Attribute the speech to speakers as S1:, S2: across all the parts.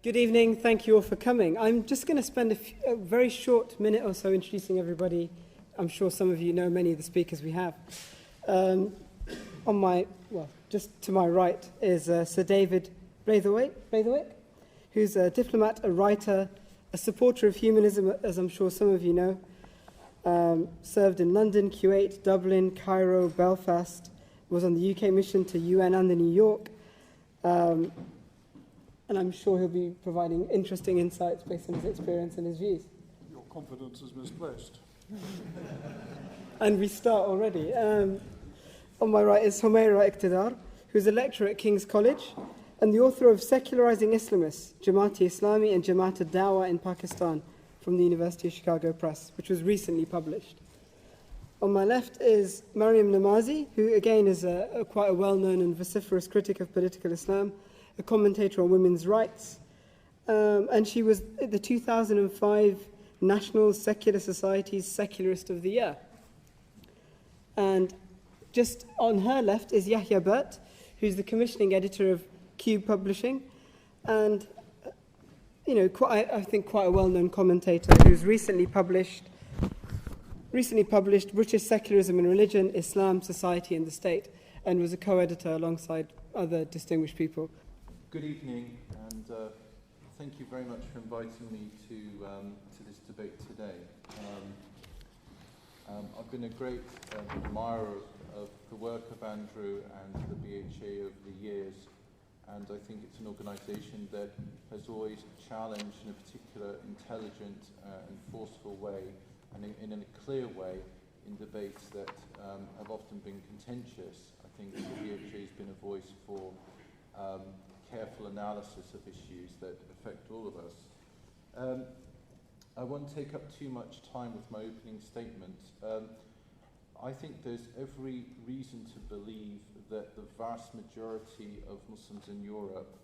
S1: Good evening, thank you all for coming. I'm just going to spend a very short minute or so introducing everybody. I'm sure some of you know many of the speakers we have. Just to my right is Sir David Braithwaite, who's a diplomat, a writer, a supporter of humanism, as I'm sure some of you know. Served in London, Kuwait, Dublin, Cairo, Belfast, was on the UK mission to UN and New York. And I'm sure he'll be providing interesting insights based on his experience and his views.
S2: Your confidence is misplaced.
S1: And we start already. On my right is Humaira Iqtidar, who's a lecturer at King's College and the author of Secularizing Islamists, Jamaat-e-Islami and Jamaat-e-Dawah in Pakistan from the University of Chicago Press, which was recently published. On my left is Mariam Namazi, who again is quite a well-known and vociferous critic of political Islam, a commentator on women's rights, and she was the 2005 National Secular Society's Secularist of the Year. And just on her left is Yahya Burt, who's the commissioning editor of Cube Publishing, and I think quite a well-known commentator who's recently published British Secularism and Religion, Islam, Society and the State, and was a co-editor alongside other distinguished people.
S3: Good evening, and thank you very much for inviting me to this debate today. I've been a great admirer of the work of Andrew and the BHA over the years, and I think it's an organisation that has always challenged in a particular intelligent and forceful way, and in a clear way, in debates that have often been contentious. I think the BHA has been a voice for careful analysis of issues that affect all of us. I won't take up too much time with my opening statement. I think there's every reason to believe that the vast majority of Muslims in Europe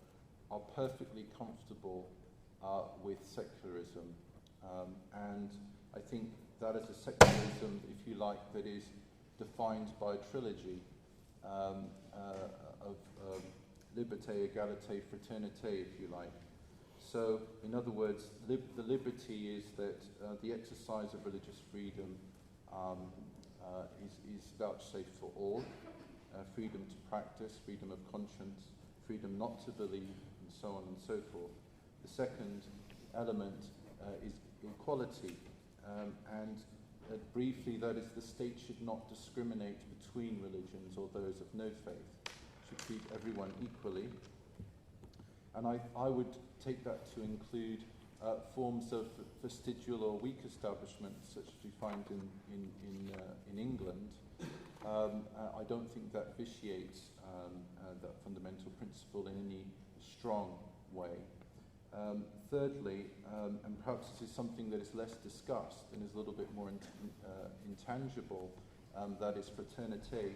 S3: are perfectly comfortable with secularism. And I think that is a secularism, if you like, that is defined by a trilogy of liberté, égalité, fraternité, if you like. So, in other words, the liberty is that the exercise of religious freedom is vouchsafed for all. Freedom to practice, freedom of conscience, freedom not to believe, and so on and so forth. The second element is equality. Briefly, that is, the state should not discriminate between religions or those of no faith. Should treat everyone equally, and I would take that to include forms of vestigial or weak establishments, such as we find in England. I don't think that vitiates that fundamental principle in any strong way. Thirdly, and perhaps this is something that is less discussed and is a little bit more intangible, that is fraternité.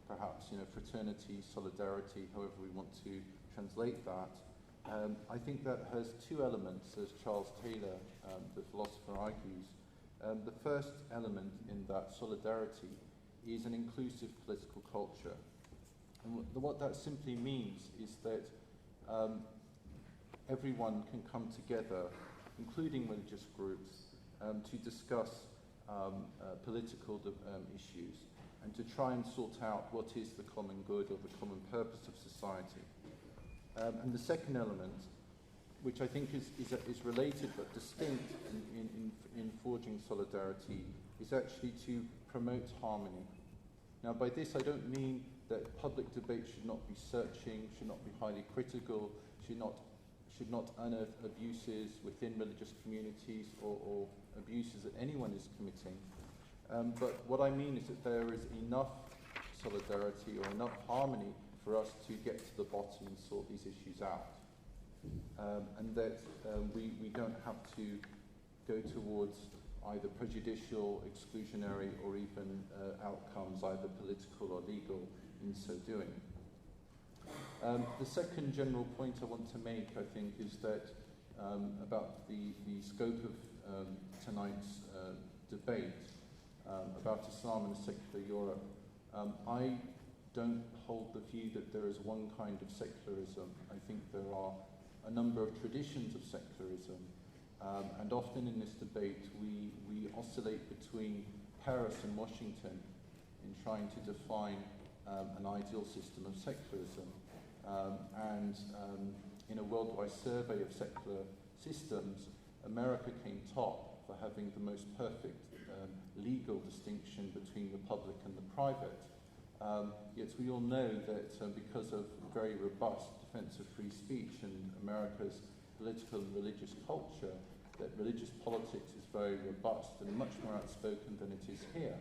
S3: Perhaps, fraternity, solidarity, however we want to translate that. I think that has two elements, as Charles Taylor, the philosopher, argues. The first element in that solidarity is an inclusive political culture. And what that simply means is that everyone can come together, including religious groups, to discuss political issues, and to try and sort out what is the common good or the common purpose of society. And the second element, which I think is related but distinct in forging solidarity, is actually to promote harmony. Now, by this I don't mean that public debate should not be searching, should not be highly critical, should not unearth abuses within religious communities or abuses that anyone is committing. But what I mean is that there is enough solidarity or enough harmony for us to get to the bottom and sort these issues out. And that we don't have to go towards either prejudicial, exclusionary, or even outcomes, either political or legal, in so doing. The second general point I want to make, I think, is that about the scope of tonight's debate about Islam in a secular Europe. I don't hold the view that there is one kind of secularism. I think there are a number of traditions of secularism, and often in this debate we oscillate between Paris and Washington in trying to define an ideal system of secularism. In a worldwide survey of secular systems, America came top for having the most perfect legal distinction between the public and the private. Yet we all know that because of very robust defense of free speech and America's political and religious culture, that religious politics is very robust and much more outspoken than it is here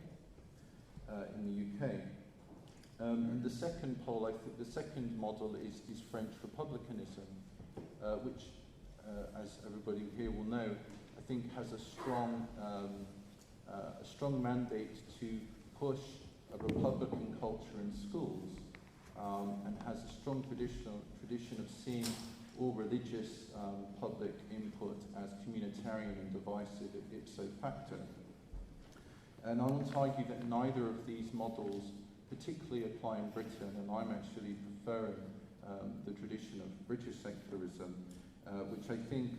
S3: in the UK. And the second pole, I think the second model is French republicanism, which, as everybody here will know, I think has a strong mandate to push a republican culture in schools, and has a strong tradition of seeing all religious public input as communitarian and divisive ipso facto. And I want to argue that neither of these models particularly apply in Britain, and I'm actually preferring the tradition of British secularism, which I think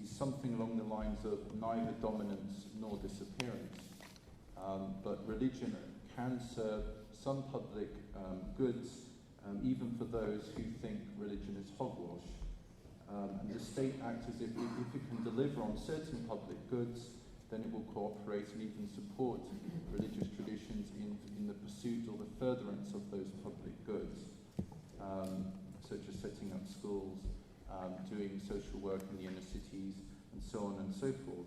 S3: is something along the lines of neither dominance nor disappearance. But religion can serve some public goods, even for those who think religion is hogwash. And the state acts as if it can deliver on certain public goods, then it will cooperate and even support religious traditions in the pursuit or the furtherance of those public goods, such as setting up schools, doing social work in the inner cities, and so on and so forth.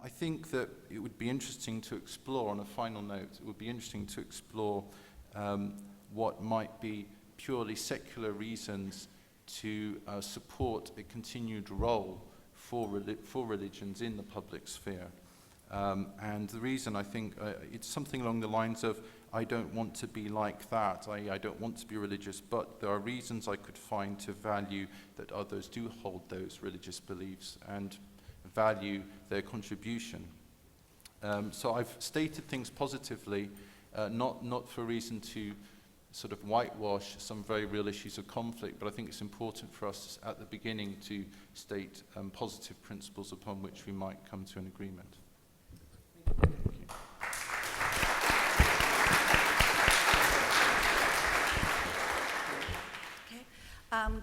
S3: I think that it would be interesting to explore, on a final note, it would be interesting to explore what might be purely secular reasons to support a continued role for religions in the public sphere. And the reason, I think, it's something along the lines of, I don't want to be like that, I don't want to be religious, but there are reasons I could find to value that others do hold those religious beliefs and value their contribution. So I've stated things positively, not for a reason to sort of whitewash some very real issues of conflict, but I think it's important for us at the beginning to state positive principles upon which we might come to an agreement. Thank you.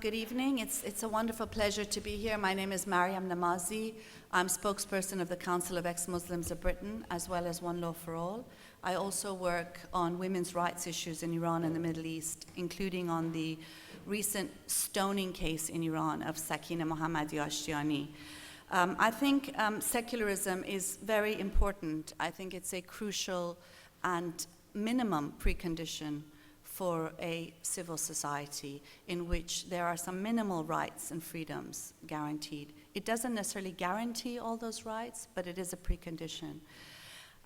S4: Good evening. It's a wonderful pleasure to be here. My name is Mariam Namazi. I'm spokesperson of the Council of Ex-Muslims of Britain, as well as One Law for All. I also work on women's rights issues in Iran and the Middle East, including on the recent stoning case in Iran of Sakina Mohammadi Ashtiani. I think secularism is very important. I think it's a crucial and minimum precondition for a civil society in which there are some minimal rights and freedoms guaranteed. It doesn't necessarily guarantee all those rights, but it is a precondition.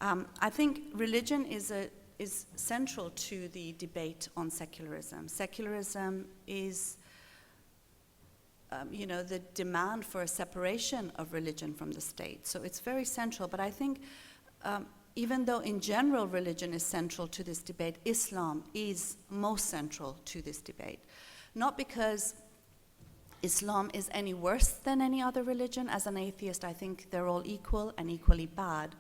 S4: I think religion is central to the debate on secularism. Secularism is, the demand for a separation of religion from the state. So it's very central, but I think even though in general religion is central to this debate, Islam is most central to this debate. Not because Islam is any worse than any other religion. As an atheist, I think they're all equal and equally bad.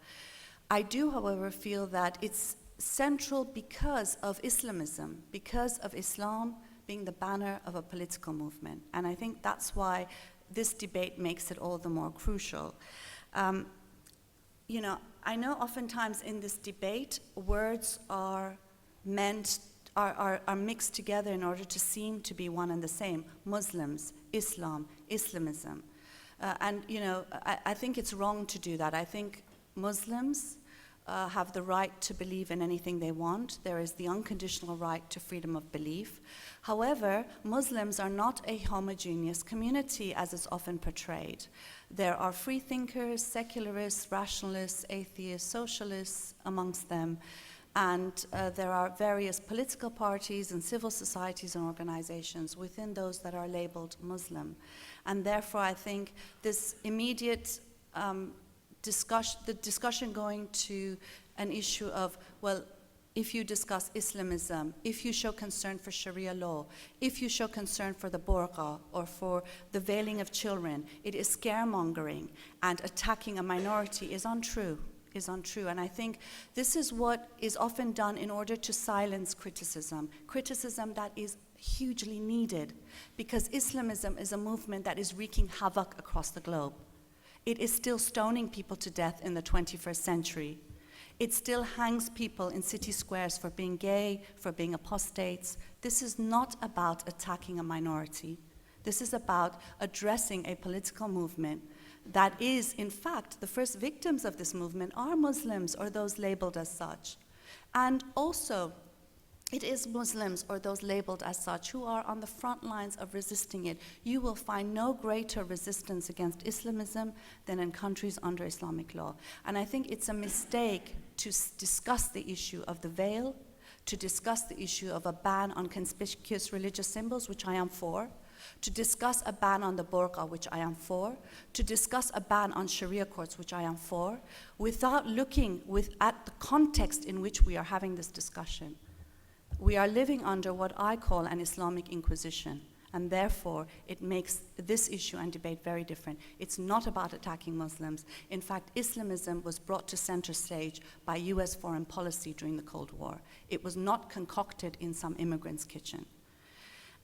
S4: I do, however, feel that it's central because of Islamism, because of Islam being the banner of a political movement. And I think that's why this debate makes it all the more crucial. I know oftentimes in this debate, words are mixed together in order to seem to be one and the same. Muslims, Islam, Islamism. I think it's wrong to do that. I think Muslims have the right to believe in anything they want. There is the unconditional right to freedom of belief. However, Muslims are not a homogeneous community as is often portrayed. There are free thinkers, secularists, rationalists, atheists, socialists amongst them, and there are various political parties and civil societies and organizations within those that are labeled Muslim. And therefore, I think this immediate the discussion going to an issue of, well, if you discuss Islamism, if you show concern for Sharia law, if you show concern for the burqa or for the veiling of children, it is scaremongering, and attacking a minority is untrue. And I think this is what is often done in order to silence criticism that is hugely needed, because Islamism is a movement that is wreaking havoc across the globe. It is still stoning people to death in the 21st century. It still hangs people in city squares for being gay, for being apostates. This is not about attacking a minority. This is about addressing a political movement that is, in fact, the first victims of this movement are Muslims or those labeled as such. And also, it is Muslims or those labeled as such who are on the front lines of resisting it. You will find no greater resistance against Islamism than in countries under Islamic law. And I think it's a mistake to discuss the issue of the veil, to discuss the issue of a ban on conspicuous religious symbols, which I am for, to discuss a ban on the burqa, which I am for, to discuss a ban on Sharia courts, which I am for, without looking at the context in which we are having this discussion. We are living under what I call an Islamic Inquisition, and therefore it makes this issue and debate very different. It's not about attacking Muslims. In fact, Islamism was brought to center stage by US foreign policy during the Cold War. It was not concocted in some immigrant's kitchen.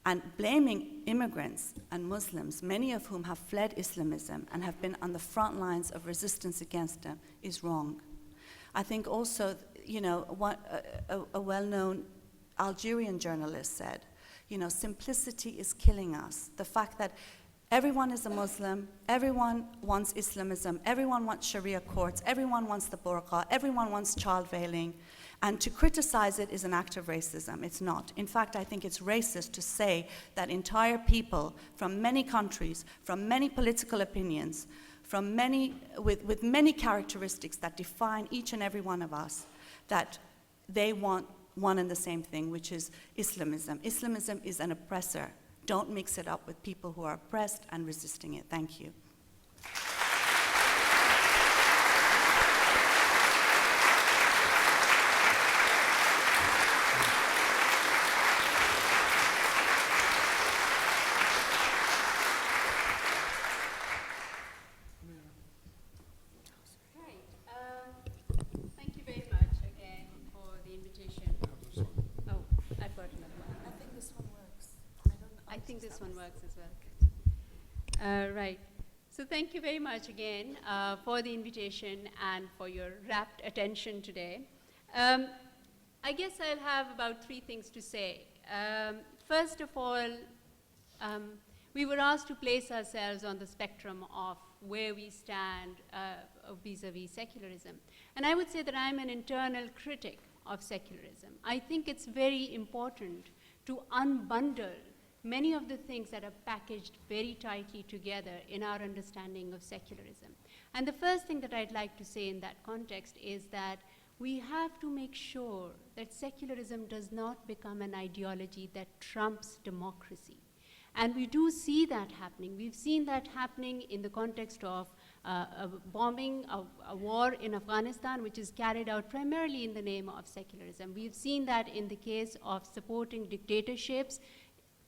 S4: And blaming immigrants and Muslims, many of whom have fled Islamism and have been on the front lines of resistance against them, is wrong. I think also, a well-known Algerian journalist said, simplicity is killing us. The fact that everyone is a Muslim, everyone wants Islamism, everyone wants Sharia courts, everyone wants the burqa, everyone wants child veiling, and to criticize it is an act of racism. It's not. In fact, I think it's racist to say that entire people from many countries, from many political opinions, with many characteristics that define each and every one of us, that they want one and the same thing, which is Islamism. Islamism is an oppressor. Don't mix it up with people who are oppressed and resisting it. Thank you.
S5: Right. So thank you very much again for the invitation and for your rapt attention today. I guess I'll have about 3 things to say. First of all, we were asked to place ourselves on the spectrum of where we stand vis-a-vis secularism. And I would say that I'm an internal critic of secularism. I think it's very important to unbundle many of the things that are packaged very tightly together in our understanding of secularism. And the first thing that I'd like to say in that context is that we have to make sure that secularism does not become an ideology that trumps democracy. And we do see that happening. We've seen that happening in the context of a bombing, a war in Afghanistan, which is carried out primarily in the name of secularism. We've seen that in the case of supporting dictatorships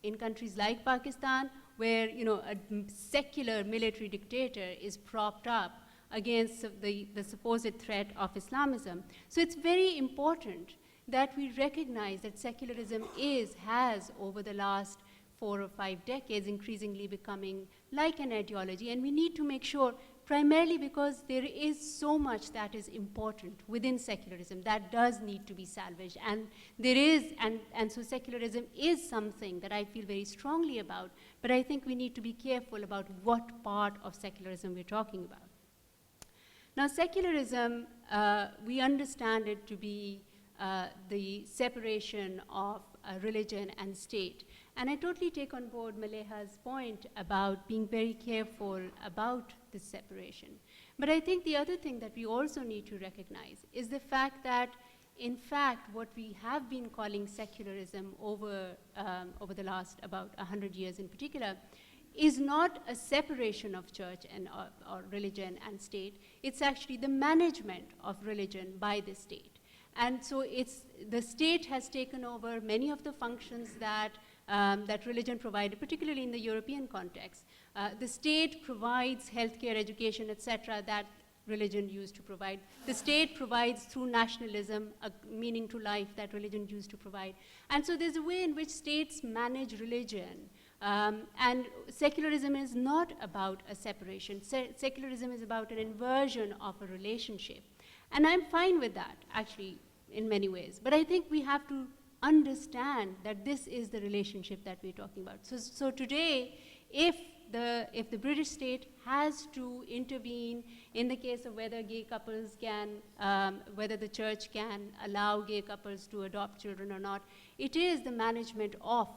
S5: in countries like Pakistan, where a secular military dictator is propped up against the supposed threat of Islamism. So it's very important that we recognize that secularism has over the last 4 or 5 decades increasingly becoming like an ideology, and we need to make sure, primarily because there is so much that is important within secularism that does need to be salvaged, and so secularism is something that I feel very strongly about, but I think we need to be careful about what part of secularism we're talking about. Now, secularism, we understand it to be the separation of religion and state. And I totally take on board Maleha's point about being very careful about this separation. But I think the other thing that we also need to recognize is the fact that, in fact, what we have been calling secularism over the last about 100 years in particular is not a separation of church and or religion and state. It's actually the management of religion by the state. And so the state has taken over many of the functions that, that religion provided, particularly in the European context. The state provides healthcare, education, etc., that religion used to provide. The state provides through nationalism a meaning to life that religion used to provide. And so there's a way in which states manage religion. And secularism is not about a separation. Secularism is about an inversion of a relationship. And I'm fine with that, actually, in many ways. But I think we have to understand that this is the relationship that we're talking about. So today, if the British state has to intervene in the case of whether gay couples can, whether the church can allow gay couples to adopt children or not, it is the management of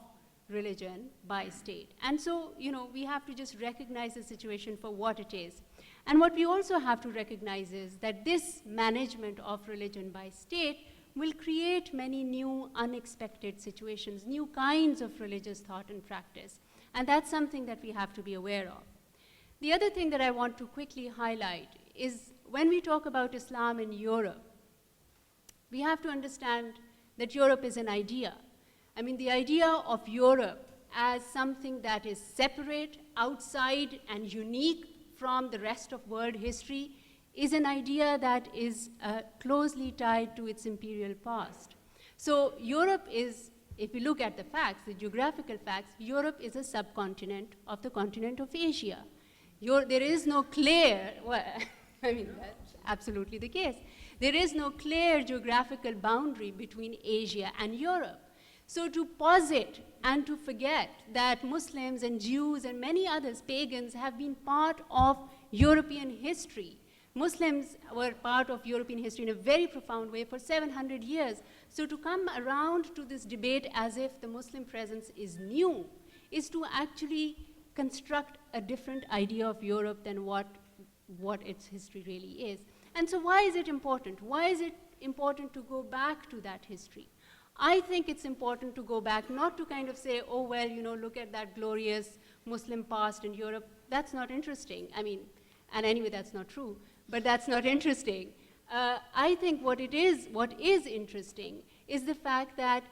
S5: religion by state. And so, we have to just recognize the situation for what it is. And what we also have to recognize is that this management of religion by state will create many new unexpected situations, new kinds of religious thought and practice. And that's something that we have to be aware of. The other thing that I want to quickly highlight is when we talk about Islam in Europe, we have to understand that Europe is an idea. I mean, the idea of Europe as something that is separate, outside, and unique from the rest of world history is an idea that is closely tied to its imperial past. So Europe is, if we look at the facts, the geographical facts, Europe is a subcontinent of the continent of Asia. There is no clear, well, I mean, that's absolutely the case. There is no clear geographical boundary between Asia and Europe. So to posit and to forget that Muslims and Jews and many others, pagans, have been part of European history. Muslims were part of European history in a very profound way for 700 years. So to come around to this debate as if the Muslim presence is new is to actually construct a different idea of Europe than what its history really is. And so why is it important? Why is it important to go back to that history? I think it's important to go back, not to kind of say, oh, well, look at that glorious Muslim past in Europe. That's not interesting. I mean, and anyway, that's not true, but that's not interesting. I think what is interesting is the fact that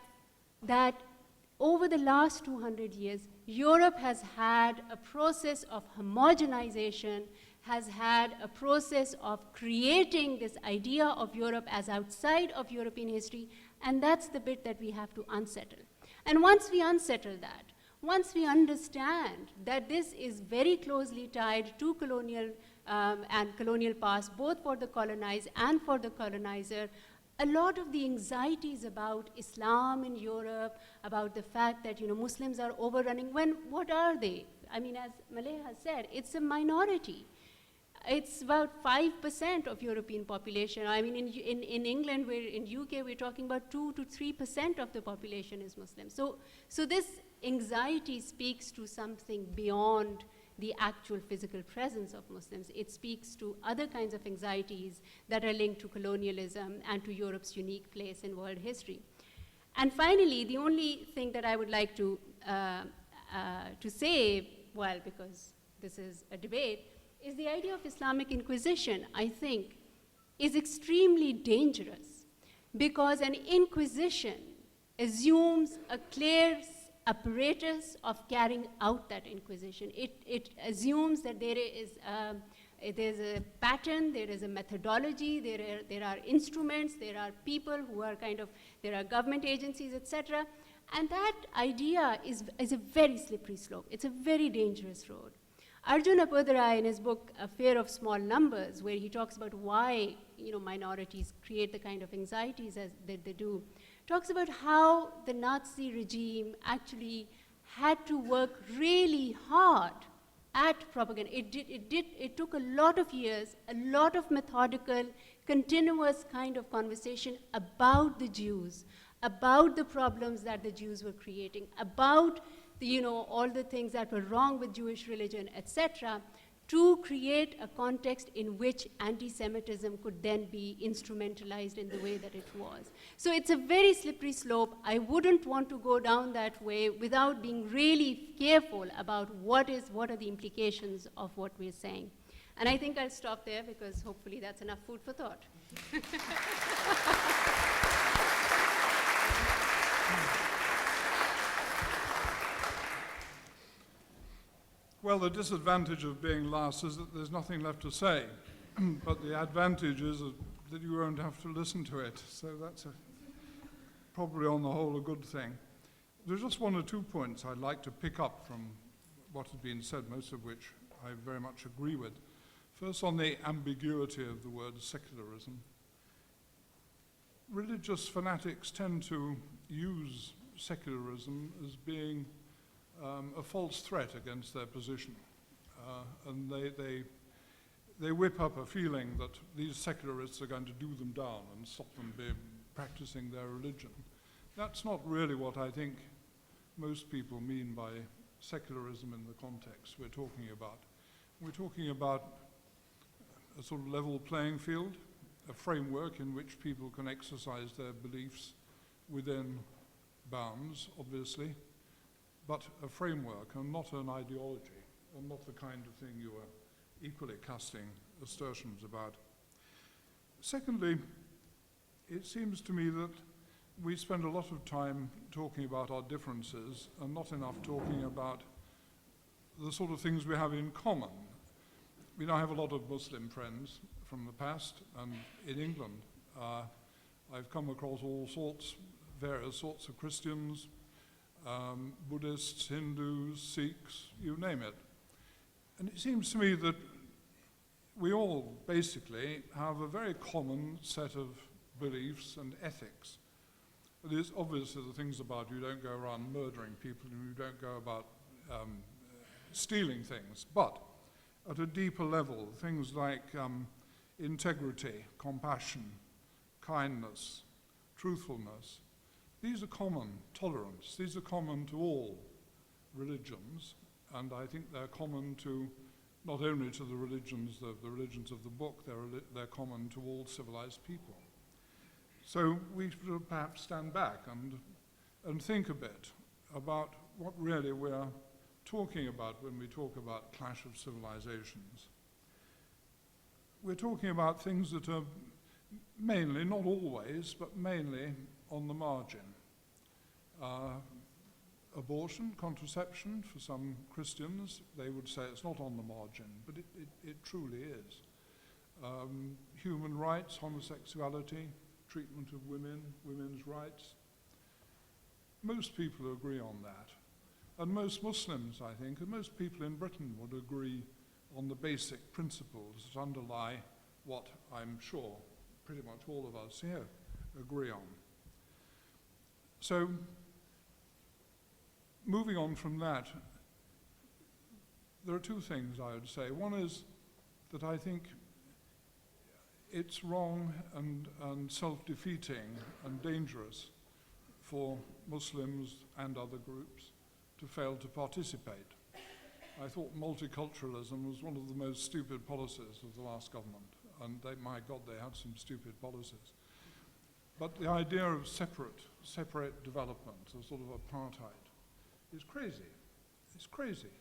S5: over the last 200 years, Europe has had a process of homogenization, has had a process of creating this idea of Europe as outside of European history, and that's the bit that we have to unsettle. And once we unsettle that, once we understand that this is very closely tied to colonial and colonial past, both for the colonized and for the colonizer, a lot of the anxieties about Islam in Europe, about the fact that Muslims are overrunning, what are they? I mean, as Malay has said, it's a minority. It's about 5% of European population. I mean, in England, in UK, we're talking about 2 to 3% of the population is Muslim. So this anxiety speaks to something beyond the actual physical presence of Muslims. It speaks to other kinds of anxieties that are linked to colonialism and to Europe's unique place in world history. And finally, the only thing that I would like to say, well, because this is a debate, is the idea of Islamic Inquisition, I think, is extremely dangerous because an inquisition assumes a clear apparatus of carrying out that inquisition. It assumes that there's a pattern, there is a methodology, there are instruments, there are people who are there are government agencies, etc. And that idea is a very slippery slope. It's a very dangerous road. Arjun Apodharai, in his book, A Fear of Small Numbers, where he talks about why minorities create the kind of anxieties that they do, talks about how the Nazi regime actually had to work really hard at propaganda. It took a lot of years, a lot of methodical, continuous kind of conversation about the Jews, about the problems that the Jews were creating, about all the things that were wrong with Jewish religion, etc., to create a context in which anti-Semitism could then be instrumentalized in the way that it was. So it's a very slippery slope. I wouldn't want to go down that way without being really careful about what are the implications of what we're saying. And I think I'll stop there because hopefully that's enough food for thought.
S2: Well, the disadvantage of being last is that there's nothing left to say, but the advantage is that you won't have to listen to it, so that's probably on the whole a good thing. There's just one or two points I'd like to pick up from what has been said, most of which I very much agree with. First, on the ambiguity of the word secularism. Religious fanatics tend to use secularism as being a false threat against their position. And they whip up a feeling that these secularists are going to do them down and stop them practicing their religion. That's not really what I think most people mean by secularism in the context we're talking about. We're talking about a sort of level playing field, a framework in which people can exercise their beliefs within bounds, obviously, but a framework and not an ideology, and not the kind of thing you are equally casting assertions about. Secondly, it seems to me that we spend a lot of time talking about our differences and not enough talking about the sort of things we have in common. I mean, I have a lot of Muslim friends from the past, and in England, I've come across all sorts, various sorts of Christians, Buddhists, Hindus, Sikhs, you name it. And it seems to me that we all basically have a very common set of beliefs and ethics. It is obviously the things about you don't go around murdering people and you don't go about stealing things, but at a deeper level, things like integrity, compassion, kindness, truthfulness, these are common. Tolerance, these are common to all religions, and I think they're common to not only to the religions of the book, they're common to all civilized people. So we should perhaps stand back and think a bit about what really we're talking about when we talk about clash of civilizations. We're talking about things that are mainly, not always, but mainly on the margin. Abortion, contraception, for some Christians, they would say it's not on the margin, but it truly is. Human rights, homosexuality, treatment of women, women's rights. Most people agree on that. And most Muslims, I think, and most people in Britain would agree on the basic principles that underlie what I'm sure pretty much all of us here agree on. So, moving on from that, there are two things I would say. One is that I think it's wrong and self-defeating and dangerous for Muslims and other groups to fail to participate. I thought multiculturalism was one of the most stupid policies of the last government, and my God, they had some stupid policies. But the idea of separate development, a sort of apartheid, is crazy. It's crazy.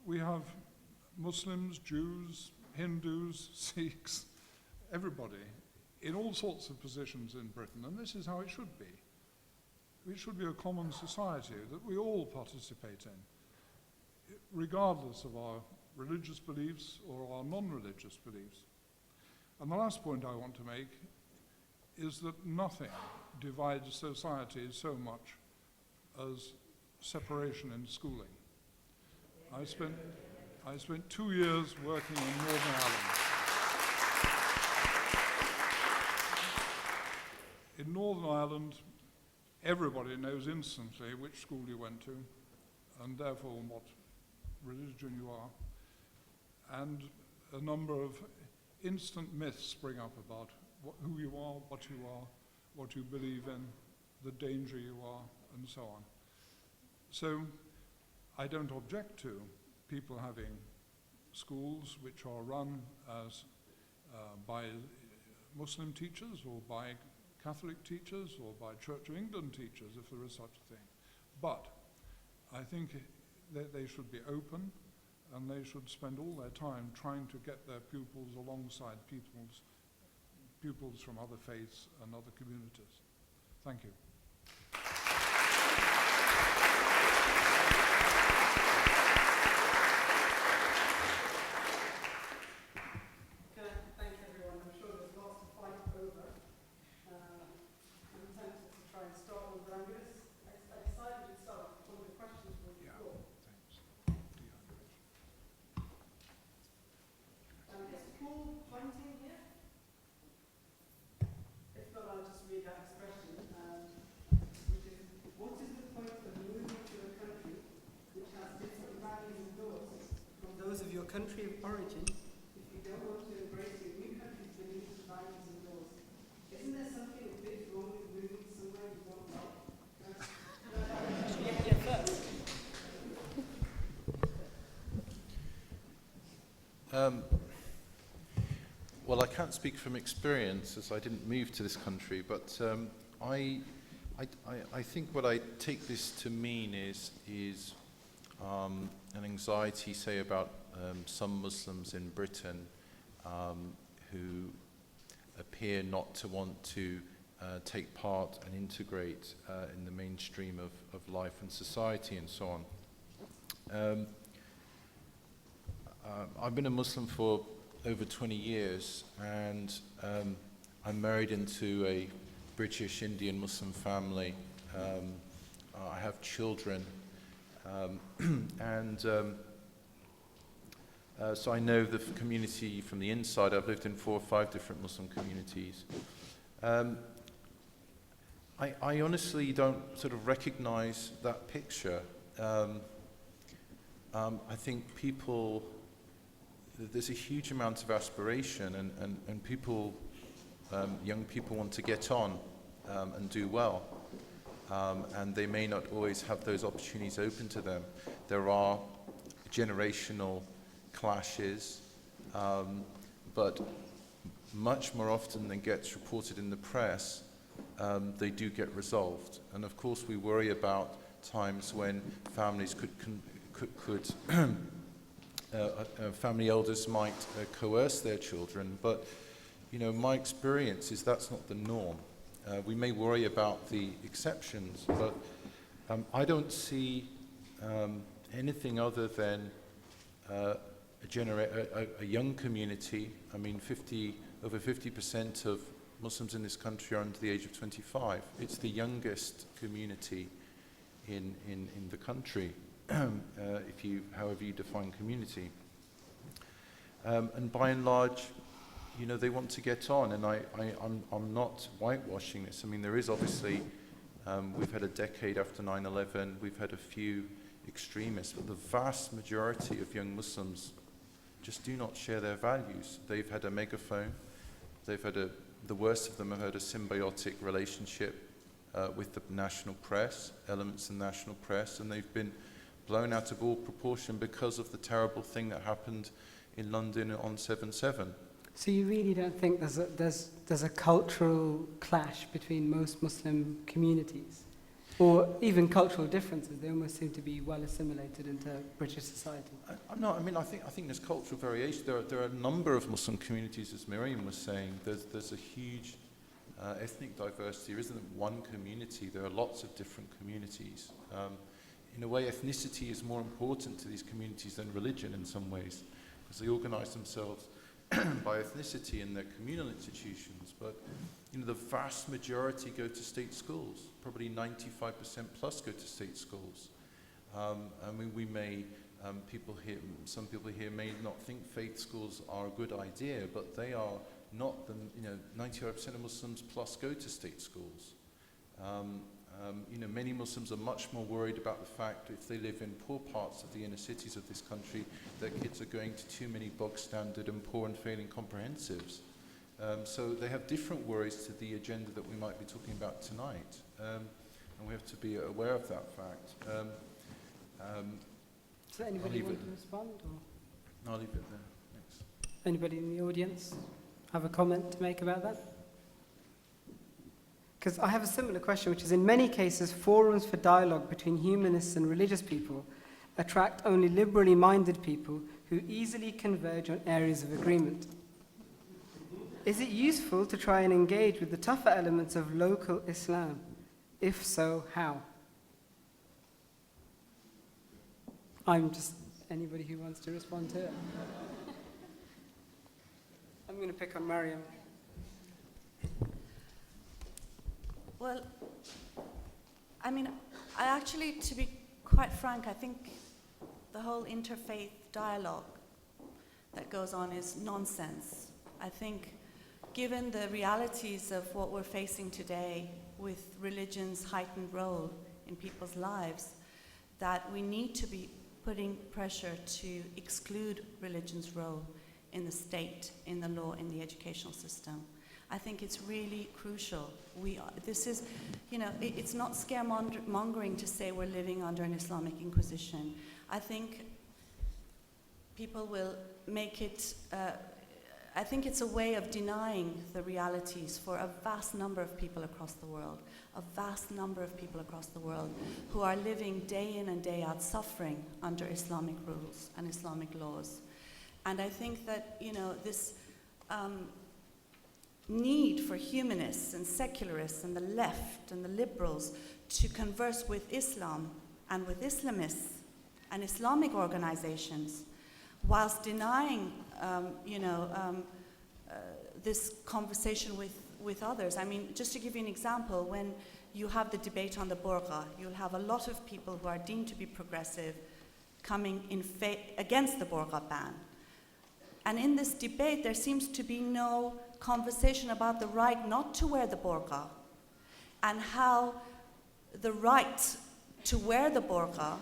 S2: We have Muslims, Jews, Hindus, Sikhs, everybody in all sorts of positions in Britain, and this is how it should be. It should be a common society that we all participate in, regardless of our religious beliefs or our non-religious beliefs. And the last point I want to make is that nothing divides society so much as separation in schooling. I spent 2 years working in Northern Ireland. In Northern Ireland, everybody knows instantly which school you went to, and therefore what religion you are. And a number of instant myths spring up about who you are, what you believe in, the danger you are, and so on. So I don't object to people having schools which are run as by Muslim teachers or by Catholic teachers or by Church of England teachers, if there is such a thing. But I think that they should be open, and they should spend all their time trying to get their pupils alongside pupils from other faiths and other communities. Thank you.
S1: Can I thank everyone? I'm sure there's lots to fight over. I'm tempted to try and start one, but I decided to start with one of the questions from the floor.
S2: Thanks.
S1: Is Paul pointing here? If not, I'll just read that expression, which is, what is the point of moving to a country which has different values and laws from those of your country of origin if you don't want to embrace your new country's beliefs, values and laws? Isn't there something a bit wrong with moving somewhere you don't like? Yeah, first.
S3: Well, I can't speak from experience as I didn't move to this country, but I think what I take this to mean is an anxiety, say, about some Muslims in Britain who appear not to want to take part and integrate in the mainstream of life and society and so on. I've been a Muslim for over 20 years, and I'm married into a British Indian Muslim family. I have children, so I know the community from the inside. I've lived in 4 or 5 different Muslim communities. I honestly don't sort of recognize that picture. I think people, there's a huge amount of aspiration, and people, young people want to get on and do well, and they may not always have those opportunities open to them. There are generational clashes, but much more often than gets reported in the press, they do get resolved. And of course we worry about times when families could family elders might coerce their children, but my experience is that's not the norm. We may worry about the exceptions, but I don't see anything other than a young community. I mean, over 50% of Muslims in this country are under the age of 25. It's the youngest community in the country. However you define community, and by and large, they want to get on, and I'm not whitewashing this. I mean, there is obviously, we've had a decade after 9/11, we've had a few extremists, but the vast majority of young Muslims just do not share their values. They've had a megaphone, they've had the worst of them have had a symbiotic relationship with the national press, elements of the national press, and they've been blown out of all proportion because of the terrible thing that happened in London on 7/7.
S1: So you really don't think there's a cultural clash between most Muslim communities, or even cultural differences? They almost seem to be well assimilated into British society.
S3: No, I mean, I think there's cultural variation. There are a number of Muslim communities, as Miriam was saying. There's a huge ethnic diversity. There isn't one community. There are lots of different communities. In a way, ethnicity is more important to these communities than religion in some ways, because they organize themselves by ethnicity in their communal institutions. But the vast majority go to state schools. Probably 95% plus go to state schools. I mean, some people here may not think faith schools are a good idea, but they are not. 95% of Muslims plus go to state schools. Many Muslims are much more worried about the fact if they live in poor parts of the inner cities of this country, their kids are going to too many bog standard and poor and failing comprehensives. So they have different worries to the agenda that we might be talking about tonight. And we have to be aware of that fact.
S1: Does anybody want to respond?
S3: I'll leave it there. Thanks.
S1: Anybody in the audience have a comment to make about that? Because I have a similar question, which is, in many cases, forums for dialogue between humanists and religious people attract only liberally minded people who easily converge on areas of agreement. Is it useful to try and engage with the tougher elements of local Islam? If so, how? I'm just anybody who wants to respond to it. I'm going to pick on Mariam.
S4: Well, I mean, I actually, to be quite frank, I think the whole interfaith dialogue that goes on is nonsense. I think given the realities of what we're facing today with religion's heightened role in people's lives, that we need to be putting pressure to exclude religion's role in the state, in the law, in the educational system. I think it's really crucial. This is, it's not scaremongering to say we're living under an Islamic Inquisition. I think people will make it, I think it's a way of denying the realities for a vast number of people across the world, who are living day in and day out suffering under Islamic rules and Islamic laws. And I think that, this need for humanists and secularists and the left and the liberals to converse with Islam and with Islamists and Islamic organizations whilst denying, this conversation with others. I mean, just to give you an example, when you have the debate on the burqa, you'll have a lot of people who are deemed to be progressive coming against the burqa ban. And in this debate, there seems to be no conversation about the right not to wear the burqa and how the right to wear the burqa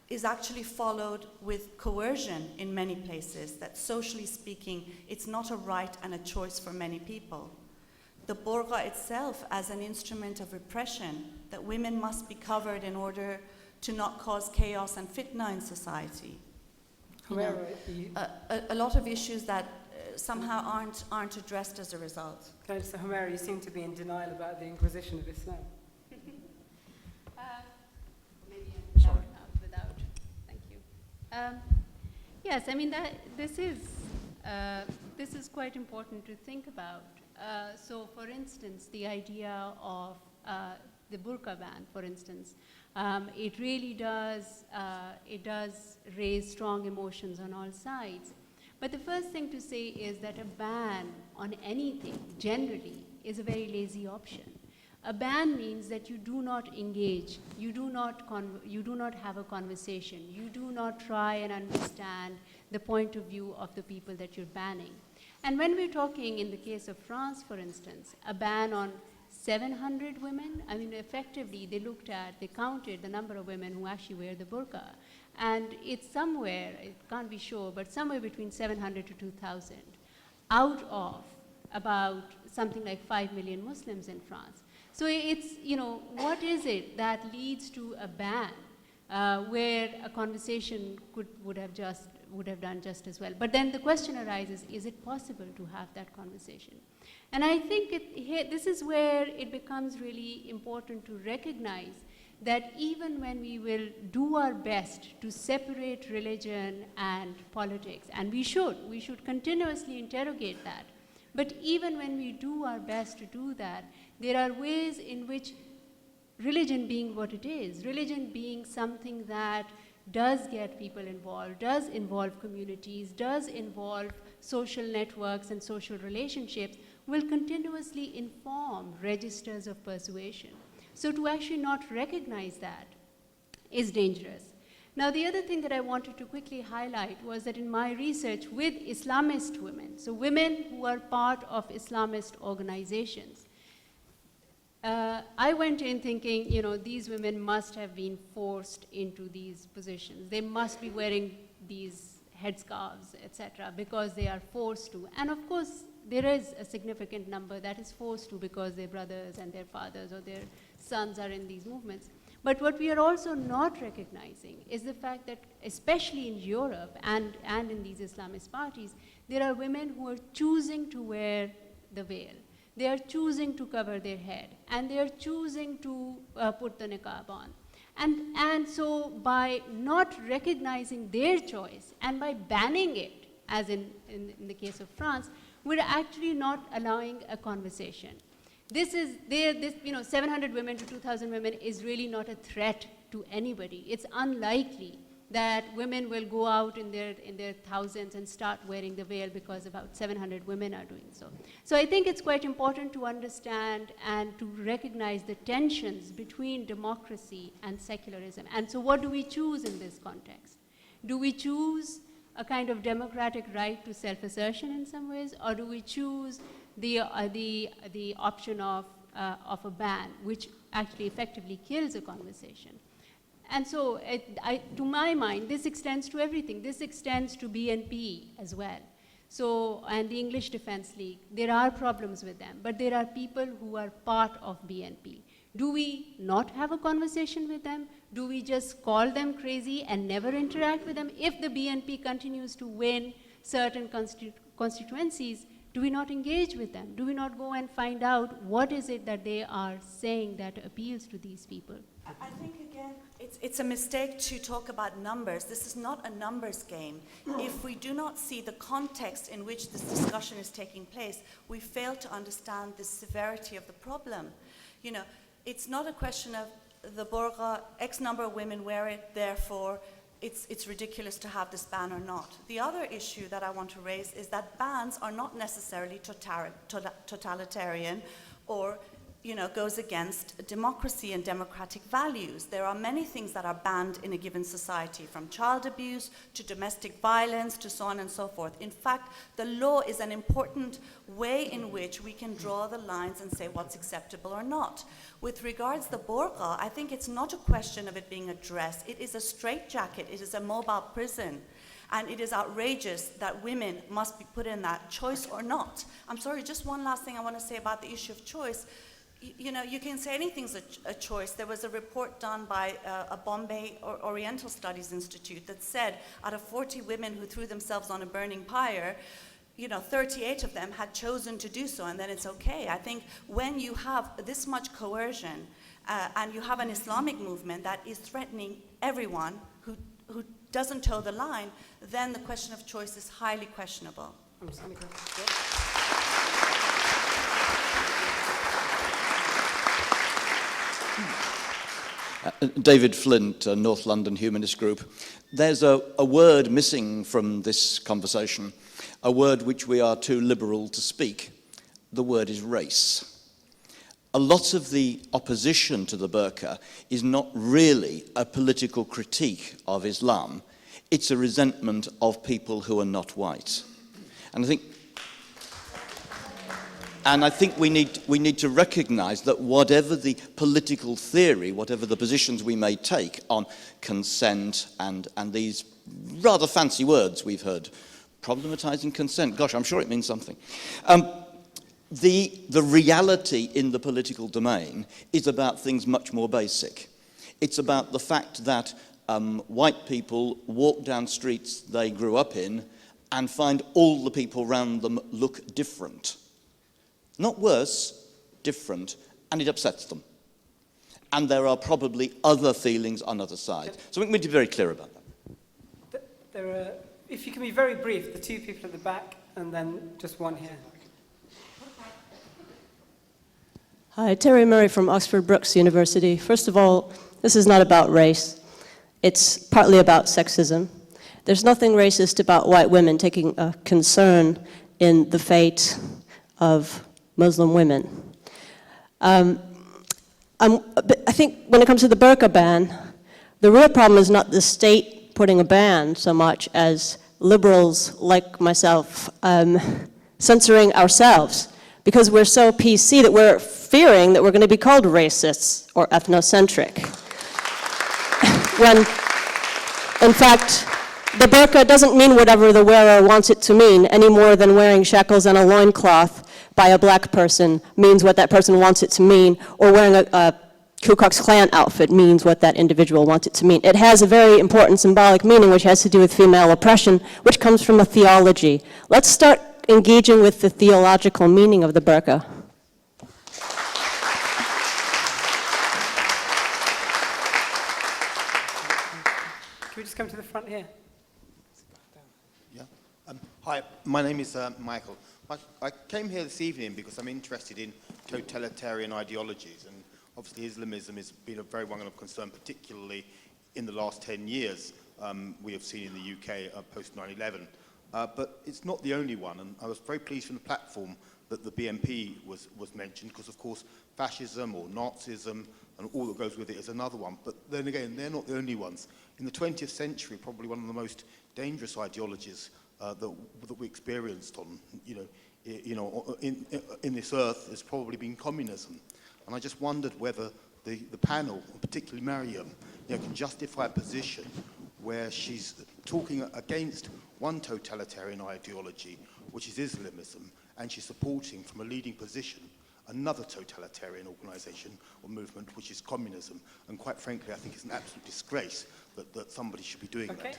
S4: is actually followed with coercion in many places, that socially speaking, it's not a right and a choice for many people. The burqa itself as an instrument of repression, that women must be covered in order to not cause chaos and fitna in society. A lot of issues that somehow aren't addressed as a result.
S1: Okay, so Humaira, you seem to be in denial about the Inquisition of Islam.
S5: Maybe without. Thank you. Yes, I mean this is quite important to think about. So, for instance, the idea of the burqa ban, for instance, it really does raise strong emotions on all sides. But the first thing to say is that a ban on anything generally is a very lazy option. A ban means that you do not engage, you do not have a conversation, you do not try and understand the point of view of the people that you're banning. And when we're talking, in the case of France, for instance, a ban on 700 women, I mean, effectively, they counted the number of women who actually wear the burqa. And it's somewhere, it can't be sure, but somewhere between 700 to 2,000 out of about something like 5 million Muslims in France. So it's, what is it that leads to a ban where a conversation would have done just as well? But then the question arises, is it possible to have that conversation? And I think this is where it becomes really important to recognize that even when we will do our best to separate religion and politics, and we should continuously interrogate that, but even when we do our best to do that, there are ways in which religion being what it is, religion being something that does get people involved, does involve communities, does involve social networks and social relationships, will continuously inform registers of persuasion. So to actually not recognize that is dangerous. Now, the other thing that I wanted to quickly highlight was that in my research with Islamist women, so women who are part of Islamist organizations, I went in thinking, these women must have been forced into these positions. They must be wearing these headscarves, etc., because they are forced to. And of course, there is a significant number that is forced to because their brothers and their fathers or their sons are in these movements. But what we are also not recognizing is the fact that, especially in Europe and in these Islamist parties, there are women who are choosing to wear the veil. They are choosing to cover their head, and they are choosing to put the niqab on. And so by not recognizing their choice and by banning it, as in the case of France, we're actually not allowing a conversation. 700 women to 2,000 women is really not a threat to anybody. It's unlikely that women will go out in their thousands and start wearing the veil because about 700 women are doing so. So I think it's quite important to understand and to recognize the tensions between democracy and secularism. And so what do we choose in this context? Do we choose a kind of democratic right to self-assertion in some ways, or do we choose the option of a ban, which actually effectively kills a conversation? And so, to my mind, this extends to everything. This extends to BNP as well. So, and the English Defense League, there are problems with them, but there are people who are part of BNP. Do we not have a conversation with them? Do we just call them crazy and never interact with them? If the BNP continues to win certain constituencies, do we not engage with them? Do we not go and find out what is it that they are saying that appeals to these people?
S4: I think, again, it's a mistake to talk about numbers. This is not a numbers game. If we do not see the context in which this discussion is taking place, we fail to understand the severity of the problem. You know, it's not a question of the burqa, X number of women wear it, therefore it's ridiculous to have this ban or not. The other issue that I want to raise is that bans are not necessarily totalitarian or goes against democracy and democratic values. There are many things that are banned in a given society, from child abuse to domestic violence to so on and so forth. In fact, the law is an important way in which we can draw the lines and say what's acceptable or not. With regards to the burqa, I think it's not a question of it being a dress. It is a straitjacket. It is a mobile prison. And it is outrageous that women must be put in that, choice or not. I'm sorry, just one last thing I want to say about the issue of choice. You can say anything's a choice. There was a report done by a Bombay Oriental Studies Institute that said out of 40 women who threw themselves on a burning pyre, 38 of them had chosen to do so, and then it's okay. I think when you have this much coercion and you have an Islamic movement that is threatening everyone who doesn't toe the line, then the question of choice is highly questionable.
S6: David Flint, North London Humanist Group. There's a word missing from this conversation, a word which we are too liberal to speak. The word is race. A lot of the opposition to the burqa is not really a political critique of Islam. It's a resentment of people who are not white. And I think we need to recognize that whatever the political theory, whatever the positions we may take on consent and these rather fancy words we've heard, problematizing consent, gosh, I'm sure it means something. The reality in the political domain is about things much more basic. It's about the fact that white people walk down streets they grew up in and find all the people around them look different. Not worse, different, and it upsets them. And there are probably other feelings on other sides. So we need to be very clear about that.
S1: If you can be very brief, the two people at the back and then just one here.
S7: Hi, Terry Murray from Oxford Brookes University. First of all, this is not about race. It's partly about sexism. There's nothing racist about white women taking a concern in the fate of Muslim women. I think when it comes to the burqa ban, the real problem is not the state putting a ban so much as liberals like myself censoring ourselves, because we're so PC that we're fearing that we're going to be called racists or ethnocentric. When, in fact, the burqa doesn't mean whatever the wearer wants it to mean any more than wearing shackles and a loincloth by a black person means what that person wants it to mean, or wearing a Ku Klux Klan outfit means what that individual wants it to mean. It has a very important symbolic meaning which has to do with female oppression, which comes from a theology. Let's start engaging with the theological meaning of the burqa.
S1: Can we just come to the front here?
S6: Yeah.
S8: Hi, my name is Michael. I came here this evening because I'm interested in totalitarian ideologies, and obviously Islamism has been a very one of concern, particularly in the last 10 years we have seen in the UK post 9/11. But it's not the only one, and I was very pleased from the platform that the BNP was mentioned, because of course fascism or Nazism and all that goes with it is another one. But then again, they're not the only ones. In the 20th century, probably one of the most dangerous ideologies that we experienced on, in this earth has probably been communism. And I just wondered whether the panel, and particularly Mariam, can justify a position where she's talking against one totalitarian ideology, which is Islamism, and she's supporting from a leading position another totalitarian organisation or movement, which is communism. And quite frankly, I think it's an absolute disgrace that somebody should be doing that.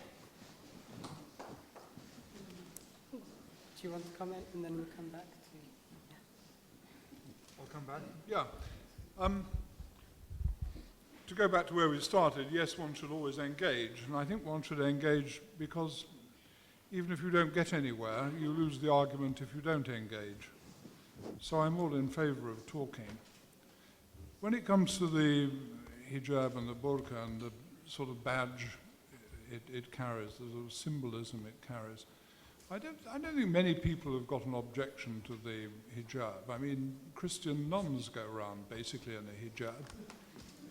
S1: Do you want to comment, and then we'll come back to you?
S2: I'll come back. Yeah. To go back to where we started, yes, one should always engage, and I think one should engage because even if you don't get anywhere, you lose the argument if you don't engage. So I'm all in favour of talking. When it comes to the hijab and the burqa and the sort of badge it carries, the sort of symbolism it carries, I don't think many people have got an objection to the hijab. I mean, Christian nuns go around basically in a hijab,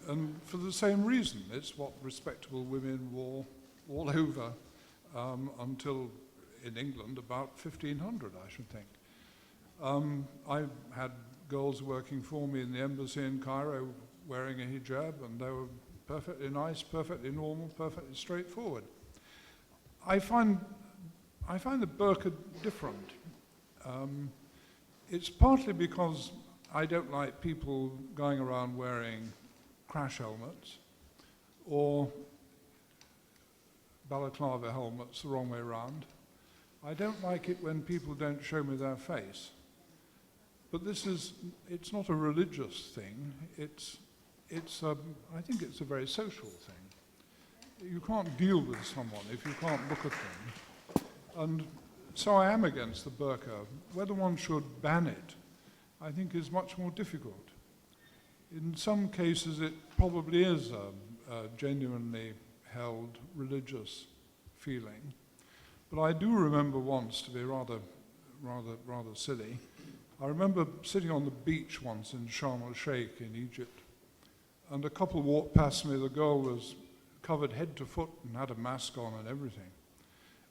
S2: and for the same reason. It's what respectable women wore all over until, in England, about 1500, I should think. I had girls working for me in the embassy in Cairo wearing a hijab, and they were perfectly nice, perfectly normal, perfectly straightforward. I find the burqa different. It's partly because I don't like people going around wearing crash helmets or balaclava helmets the wrong way around. I don't like it when people don't show me their face. But it's not a religious thing. I think it's a very social thing. You can't deal with someone if you can't look at them. And so I am against the burqa. Whether one should ban it, I think, is much more difficult. In some cases, it probably is a genuinely held religious feeling. But I do remember once, to be rather silly, I remember sitting on the beach once in Sharm el-Sheikh in Egypt, and a couple walked past me. The girl was covered head to foot and had a mask on and everything.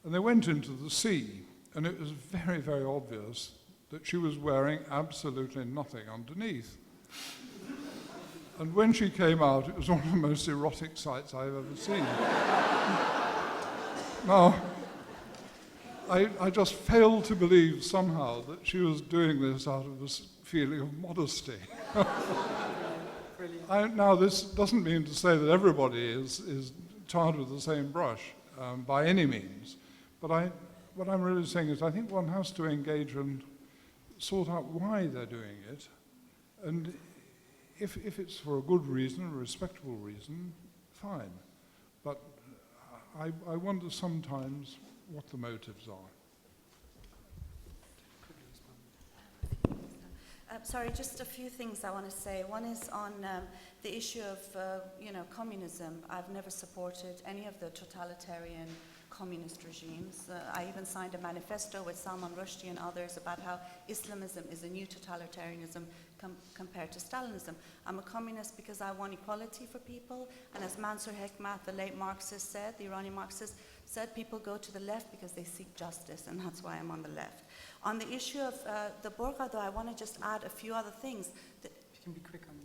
S2: And they went into the sea, and it was very, very obvious that she was wearing absolutely nothing underneath. And when she came out, it was one of the most erotic sights I've ever seen. Now, I just failed to believe somehow that she was doing this out of this feeling of modesty. Now, this doesn't mean to say that everybody is tarred with the same brush by any means, but what I'm really saying is I think one has to engage and sort out why they're doing it, and if it's for a good reason, a respectable reason, fine. But I wonder sometimes what the motives are.
S4: Sorry, just a few things I want to say. One is on the issue of, communism. I've never supported any of the totalitarian communist regimes. I even signed a manifesto with Salman Rushdie and others about how Islamism is a new totalitarianism compared to Stalinism. I'm a communist because I want equality for people, and as Mansour Hekmat, the late Marxist said, the Iranian Marxist, said people go to the left because they seek justice, and that's why I'm on the left. On the issue of the burqa, though, I want to just add a few other things.
S1: You can be quick on that.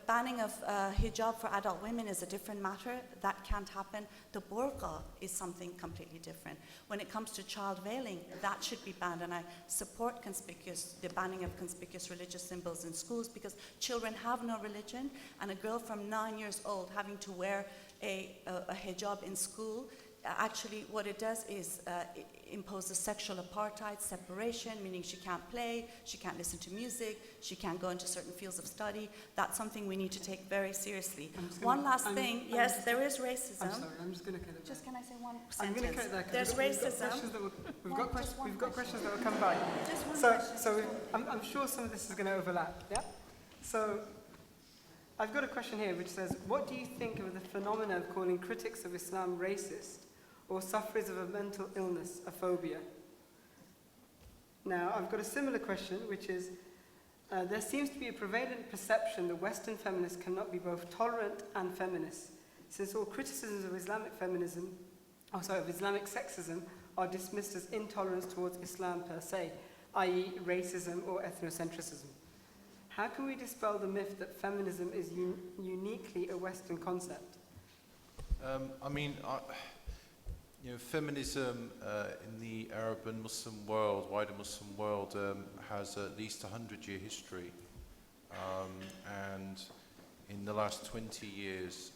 S4: Banning of hijab for adult women is a different matter. That can't happen. The burqa is something completely different. When it comes to child veiling, that should be banned, and I support the banning of conspicuous religious symbols in schools, because children have no religion, and a girl from 9 years old having to wear a hijab in school actually what it does is it imposes sexual apartheid, separation, meaning she can't play, she can't listen to music, she can't go into certain fields of study. That's something we need to take very seriously. One last thing, yes, there is racism.
S1: I'm sorry, I'm just going to cut it
S4: Just
S1: there.
S4: can I say one
S1: I'm going to cut
S4: sentence?
S1: it there. 'Cause
S4: There's racism.
S1: We've got questions that will come back.
S4: Just one
S1: So,
S4: question.
S1: I'm sure some of this is going to overlap, yeah? So, I've got a question here which says, what do you think of the phenomena of calling critics of Islam racist or sufferers of a mental illness a phobia? Now, I've got a similar question, which is, there seems to be a prevalent perception that Western feminists cannot be both tolerant and feminist, since all criticisms of Islamic feminism, of Islamic sexism, are dismissed as intolerance towards Islam per se, i.e. racism or ethnocentrism. How can we dispel the myth that feminism is uniquely a Western concept?
S3: Feminism in the Arab and Muslim world, wider Muslim world, has at least a 100-year history. And in the last 20 years,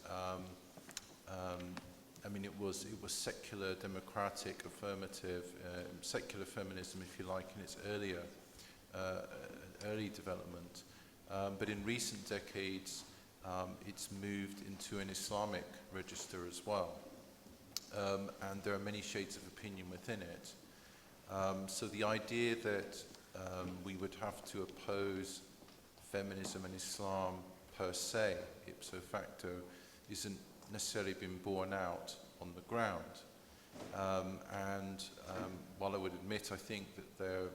S3: it was secular, democratic, affirmative, secular feminism, if you like, in its early development. But in recent decades, it's moved into an Islamic register as well. And there are many shades of opinion within it. So the idea that we would have to oppose feminism and Islam per se, ipso facto, isn't necessarily been borne out on the ground. While I would admit, I think that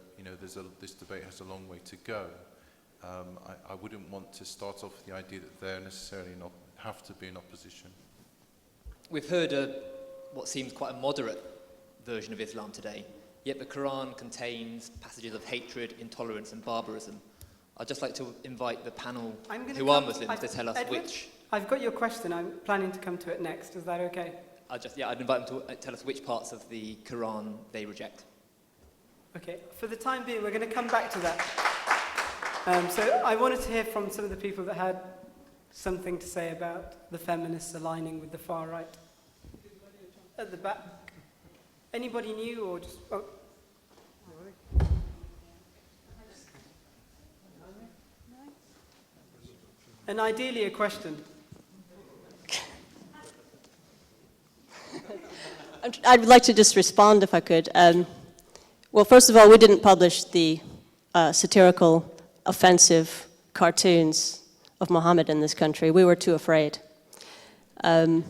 S3: this debate has a long way to go, I wouldn't want to start off with the idea that they're necessarily not have to be in opposition.
S9: We've heard what seems quite a moderate version of Islam today, yet the Quran contains passages of hatred, intolerance and barbarism. I'd just like to invite the panel who are Muslims to tell us which...
S1: I've got your question. I'm planning to come to it next. Is that okay?
S9: I'd invite them to tell us which parts of the Quran they reject.
S1: Okay, for the time being, we're going to come back to that. So I wanted to hear from some of the people that had something to say about the feminists aligning with the far right. At the back. Anybody new or just... Oh. And ideally a question.
S7: I'd like to just respond if I could. Well, first of all, we didn't publish the satirical, offensive cartoons of Muhammad in this country. We were too afraid. Now,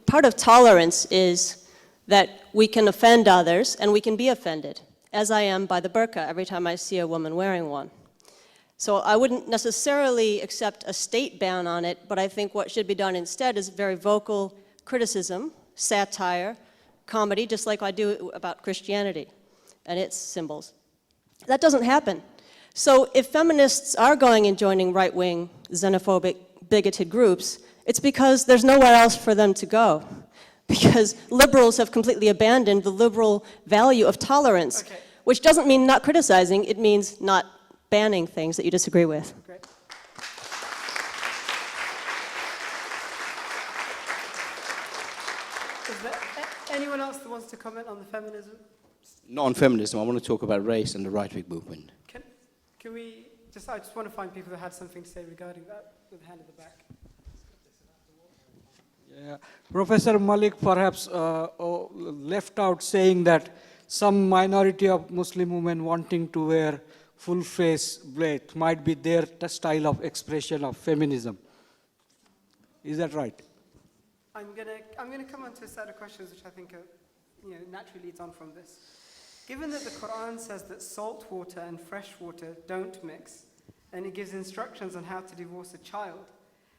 S7: part of tolerance is that we can offend others and we can be offended, as I am by the burqa every time I see a woman wearing one. So I wouldn't necessarily accept a state ban on it, but I think what should be done instead is very vocal criticism, satire, comedy, just like I do about Christianity and its symbols. That doesn't happen. So if feminists are going and joining right-wing, xenophobic, bigoted groups, it's because there's nowhere else for them to go. Because liberals have completely abandoned the liberal value of tolerance, which doesn't mean not criticizing, it means not banning things that you disagree with.
S1: Great. Is there anyone else that wants to comment on the feminism?
S10: Not on feminism, I want to talk about race and the right-wing movement.
S1: Can we just, I just want to find people that had something to say regarding that, with a hand at the back.
S11: Yeah. Professor Malik perhaps left out saying that some minority of Muslim women wanting to wear full face braid might be their style of expression of feminism. Is that right?
S1: I'm gonna come on to a set of questions which I think are, naturally leads on from this. Given that the Quran says that salt water and fresh water don't mix, and it gives instructions on how to divorce a child,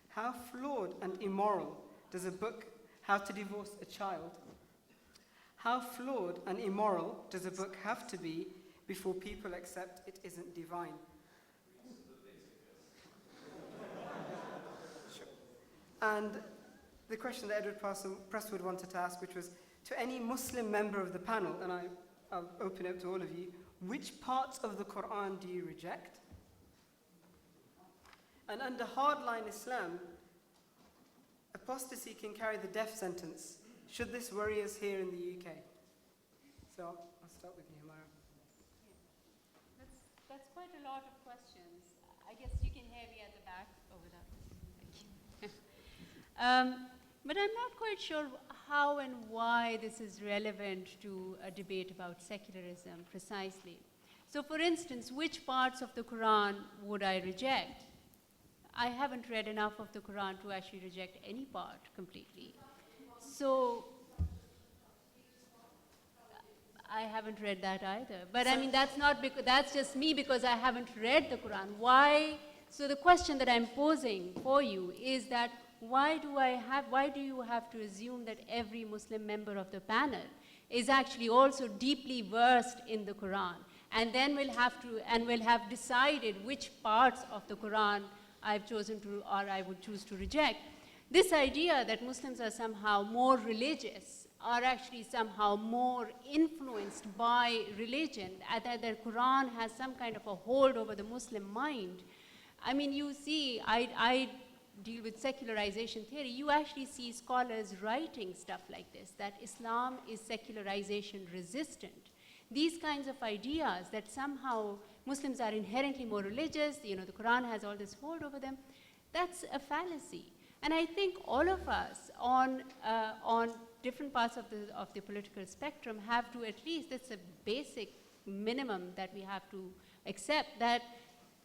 S1: how flawed and immoral does a book, How to Divorce a Child, how flawed and immoral does a book have to be before people accept it isn't divine? Sure. And the question that Edward Presswood wanted to ask, which was, to any Muslim member of the panel, and I'll open it up to all of you, which parts of the Quran do you reject? And under hardline Islam, apostasy can carry the death sentence Should this worry us here in the UK? So I'll start with you, Hamara.
S5: That's quite a lot of questions. I guess you can hear me at the back over there. Thank you. But I'm not quite sure how and why this is relevant to a debate about secularism precisely. So for instance, which parts of the Quran would I reject? I haven't read enough of the Quran to actually reject any part completely. So I haven't read that either. But I mean, that's not because, that's just me because I haven't read the Quran. Why? So the question that I'm posing for you is that why do you have to assume that every Muslim member of the panel is actually also deeply versed in the Quran, and then will have decided which parts of the Quran I've chosen to, or I would choose to reject? This idea that Muslims are somehow more religious, are actually somehow more influenced by religion, that the Quran has some kind of a hold over the Muslim mind. I mean, you see, I deal with secularization theory. You actually see scholars writing stuff like this, that Islam is secularization resistant. These kinds of ideas that somehow Muslims are inherently more religious, you know, the Quran has all this hold over them, that's a fallacy. And I think all of us on different parts of the political spectrum have to at least, that's a basic minimum that we have to accept, that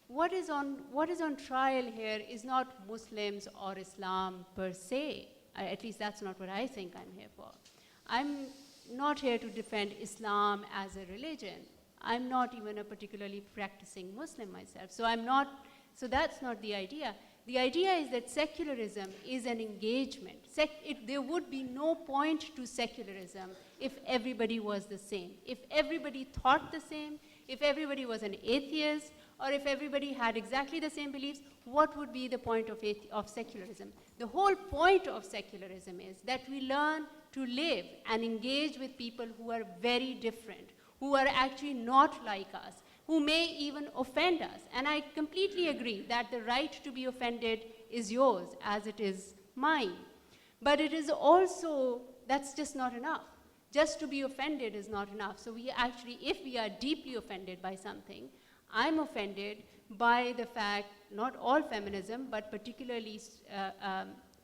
S5: what is on trial here is not Muslims or Islam per se. At least that's not what I think I'm here for. I'm not here to defend Islam as a religion. I'm not even a particularly practicing Muslim myself. So that's not the idea. The idea is that secularism is an engagement. There would be no point to secularism if everybody was the same. If everybody thought the same, if everybody was an atheist, or if everybody had exactly the same beliefs, what would be the point of secularism? The whole point of secularism is that we learn to live and engage with people who are very different, who are actually not like us, who may even offend us. And I completely agree that the right to be offended is yours, as it is mine. But it is also, that's just not enough. Just to be offended is not enough. So we actually, if we are deeply offended by something, I'm offended by the fact, not all feminism, but particularly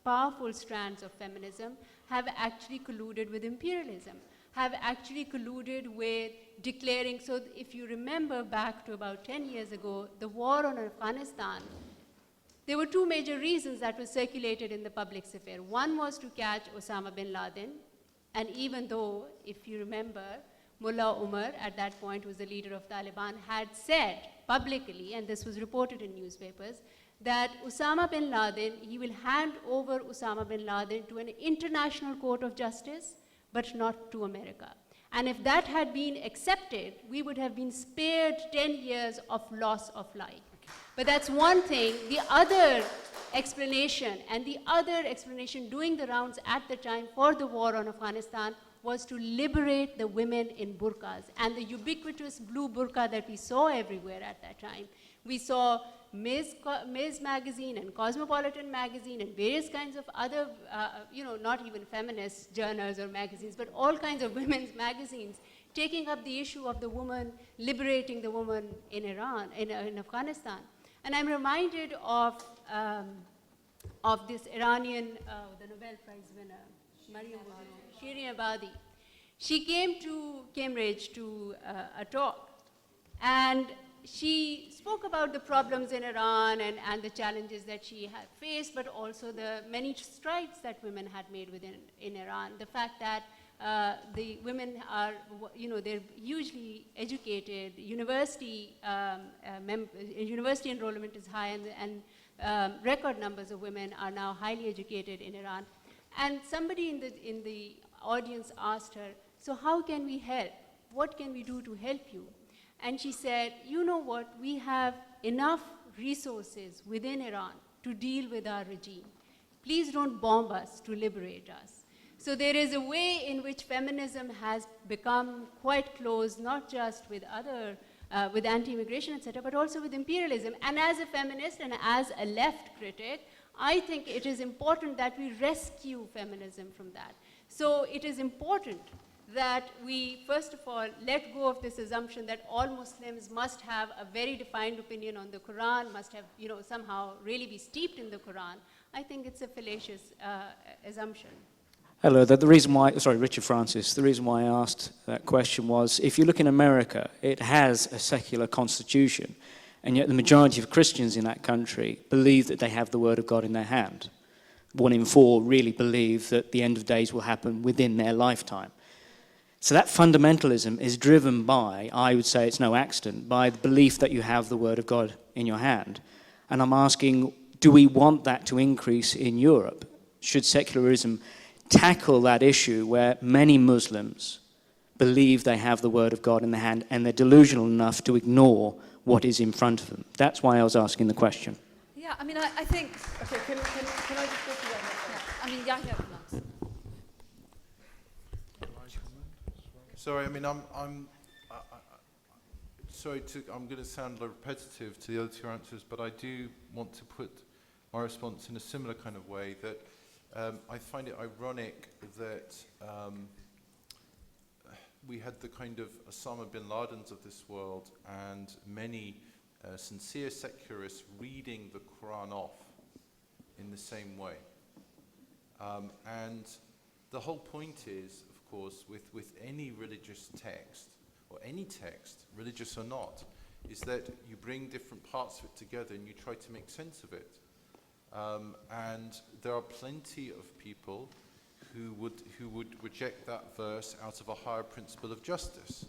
S5: powerful strands of feminism have actually colluded with imperialism, have actually colluded with declaring, so if you remember back to about 10 years ago, the war on Afghanistan, there were two major reasons that were circulated in the public sphere. One was to catch Osama bin Laden, and even though, if you remember, Mullah Umar, at that point was the leader of Taliban, had said publicly, and this was reported in newspapers, that Osama bin Laden, he will hand over Osama bin Laden to an international court of justice, but not to America. And if that had been accepted, we would have been spared 10 years of loss of life. But that's one thing. The other explanation, and the other explanation doing the rounds at the time for the war on Afghanistan, was to liberate the women in burqas. And the ubiquitous blue burqa that we saw everywhere at that time, we saw Ms. magazine and Cosmopolitan magazine and various kinds of other, not even feminist journals or magazines, but all kinds of women's magazines taking up the issue of the woman, liberating the woman in Iran, in Afghanistan. And I'm reminded of this Iranian, the Nobel Prize winner, Shirin Ebadi. She came to Cambridge to a talk, and she spoke about the problems in Iran and the challenges that she had faced, but also the many strides that women had made in Iran. The fact that the women are, they're hugely educated, university enrollment is high, and record numbers of women are now highly educated in Iran. And somebody in the audience asked her, so how can we help? What can we do to help you? And she said, you know what, we have enough resources within Iran to deal with our regime. Please don't bomb us to liberate us. So there is a way in which feminism has become quite close, not just with with anti-immigration, etc., but also with imperialism. And as a feminist and as a left critic, I think it is important that we rescue feminism from that. So it is important that we, first of all, let go of this assumption that all Muslims must have a very defined opinion on the Quran, must have, somehow really be steeped in the Quran. I think it's a fallacious assumption.
S10: Hello, the reason why, sorry, Richard Francis, the reason why I asked that question was, if you look in America, it has a secular constitution, and yet the majority of Christians in that country believe that they have the Word of God in their hand. 1 in 4 really believe that the end of days will happen within their lifetime. So that fundamentalism is driven by, I would say it's no accident, by the belief that you have the Word of God in your hand. And I'm asking, do we want that to increase in Europe? Should secularism tackle that issue where many Muslims believe they have the Word of God in their hand and they're delusional enough to ignore what is in front of them? That's why I was asking the question.
S4: Yeah, I mean, I think... Okay, can I just go to that? Yeah. I mean, Yahya can answer.
S3: Sorry, I mean, I'm going to sound repetitive to the other two answers, but I do want to put my response in a similar kind of way, that I find it ironic that we had the kind of Osama bin Ladens of this world and many sincere secularists reading the Quran off in the same way. And the whole point is, of course, with any religious text, or any text, religious or not, is that you bring different parts of it together and you try to make sense of it. And there are plenty of people who would reject that verse out of a higher principle of justice.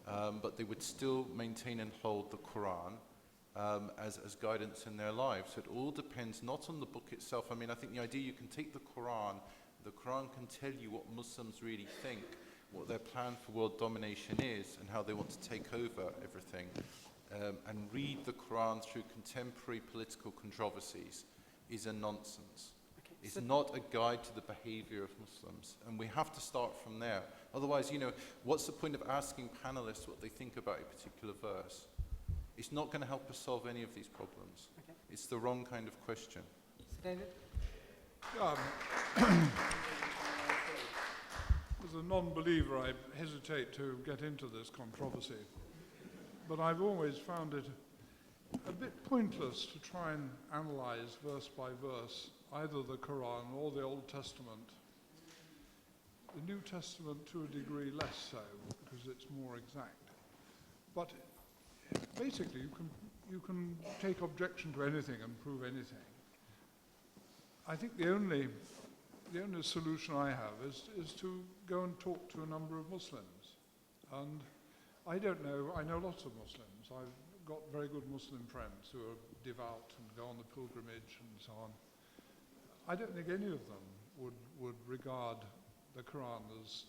S3: But they would still maintain and hold the Quran as guidance in their lives. So it all depends not on the book itself. I mean, I think the idea you can take the Quran can tell you what Muslims really think, what their plan for world domination is, and how they want to take over everything. And read the Quran through contemporary political controversies is a nonsense. It's not a guide to the behavior of Muslims, and we have to start from there. Otherwise, what's the point of asking panelists what they think about a particular verse? It's not going to help us solve any of these problems. Okay. It's the wrong kind of question.
S1: David?
S2: As a non-believer, I hesitate to get into this controversy, but I've always found it a bit pointless to try and analyze verse by verse either the Quran or the Old Testament. The New Testament to a degree less so, because it's more exact. But basically you can take objection to anything and prove anything. I think the only solution I have is to go and talk to a number of Muslims. And I don't know, I know lots of Muslims. I've got very good Muslim friends who are devout and go on the pilgrimage and so on. I don't think any of them would regard the Quran as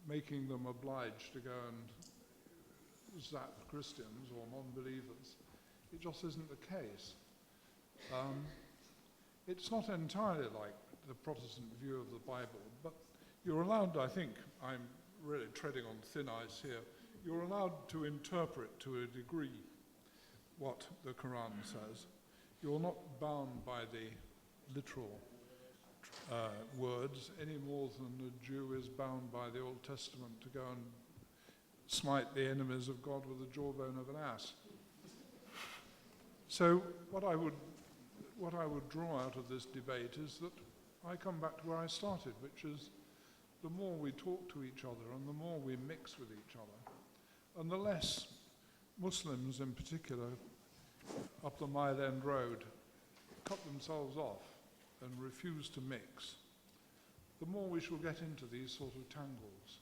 S2: making them obliged to go and zap Christians or non-believers. It just isn't the case. It's not entirely like the Protestant view of the Bible, but you're allowed, I think, I'm really treading on thin ice here, you're allowed to interpret to a degree what the Quran says. You're not bound by the literal words any more than a Jew is bound by the Old Testament to go and smite the enemies of God with the jawbone of an ass. So what I would draw out of this debate is that I come back to where I started, which is the more we talk to each other and the more we mix with each other, and the less Muslims in particular up the Mile End Road cut themselves off and refuse to mix, the more we shall get into these sort of tangles.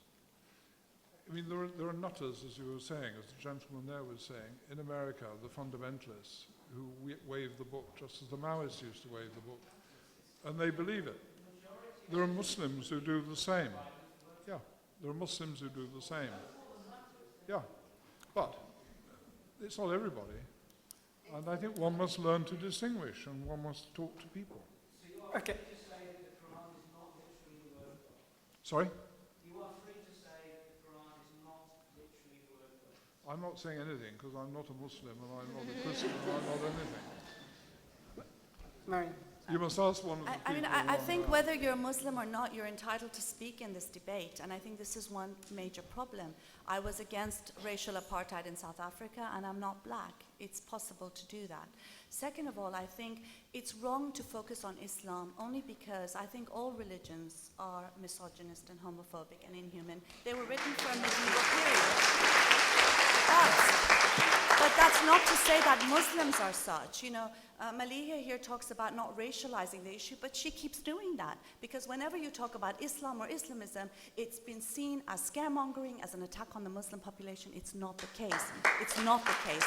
S2: I mean, there are nutters, as you were saying, as the gentleman there was saying, in America, the fundamentalists who wave the book just as the Maoists used to wave the book, and they believe it. There are Muslims who do the same. Yeah, there are Muslims who do the same. Yeah, but it's not everybody. And I think one must learn to distinguish, and one must talk to people.
S1: Okay.
S2: Sorry?
S12: You are free to say the Quran is not literally word for word.
S2: I'm not saying anything because I'm not a Muslim and I'm not a Christian and I'm not anything.
S1: Mariam.
S2: You must ask one of the
S4: I mean,
S2: people
S4: I
S2: on,
S4: think whether you're Muslim or not, you're entitled to speak in this debate, and I think this is one major problem. I was against racial apartheid in South Africa, and I'm not black. It's possible to do that. Second of all, I think it's wrong to focus on Islam only because I think all religions are misogynist and homophobic and inhuman. They were written for a medieval period. But that's not to say that Muslims are such. You know, Maliha here talks about not racializing the issue, but she keeps doing that. Because whenever you talk about Islam or Islamism, it's been seen as scaremongering, as an attack on the Muslim population. It's not the case. It's not the case.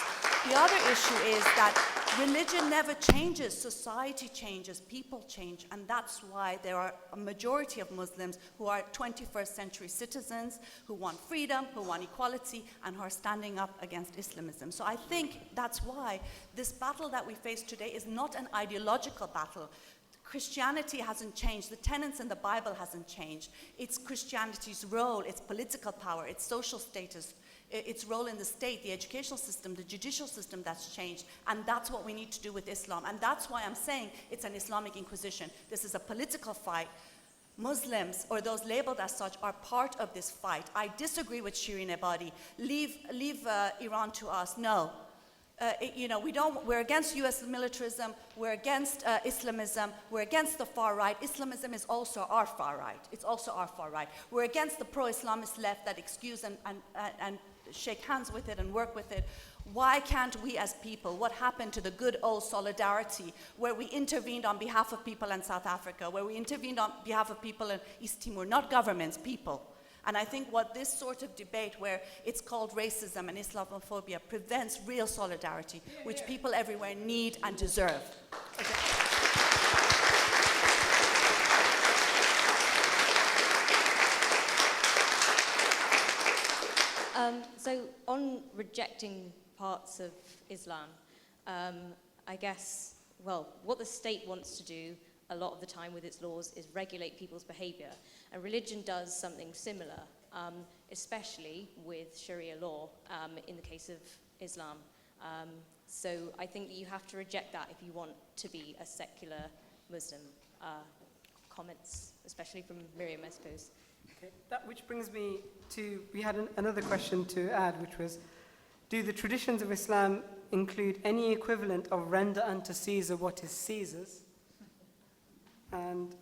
S4: The other issue is that religion never changes, society changes, people change, and that's why there are a majority of Muslims who are 21st century citizens, who want freedom, who want equality, and who are standing up against Islamism. So I think that's why this battle that we face today is not an ideological battle. Christianity hasn't changed. The tenets in the Bible hasn't changed. It's Christianity's role, its political power, its social status, its role in the state, the educational system, the judicial system that's changed. And that's what we need to do with Islam. And that's why I'm saying it's an Islamic Inquisition. This is a political fight. Muslims, or those labeled as such, are part of this fight. I disagree with Shireen Ebadi. Leave Iran to us. No. We're against US militarism, we're against Islamism, we're against the far right. Islamism is also our far right. It's also our far right. We're against the pro-Islamist left that excuse and shake hands with it and work with it. Why can't we as people, what happened to the good old solidarity where we intervened on behalf of people in South Africa, where we intervened on behalf of people in East Timor, not governments, people. And I think what this sort of debate where it's called racism and Islamophobia prevents real solidarity, which people everywhere need and deserve.
S13: So on rejecting parts of Islam, I guess, well, what the state wants to do a lot of the time with its laws is regulate people's behavior. And religion does something similar, especially with Sharia law in the case of Islam. So I think that you have to reject that if you want to be a secular Muslim. Comments, especially from Miriam, I suppose.
S1: Okay, which brings me to, we had another question to add, which was, do the traditions of Islam include any equivalent of render unto Caesar what is Caesar's? And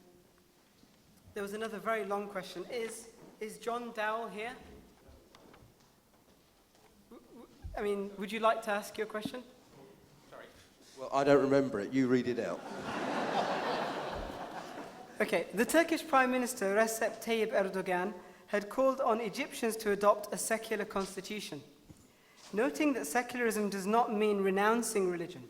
S1: there was another very long question. Is John Dowell here? I mean, would you like to ask your question?
S14: Sorry. Well, I don't remember it. You read it out.
S1: Okay, the Turkish Prime Minister Recep Tayyip Erdogan had called on Egyptians to adopt a secular constitution, noting that secularism does not mean renouncing religion.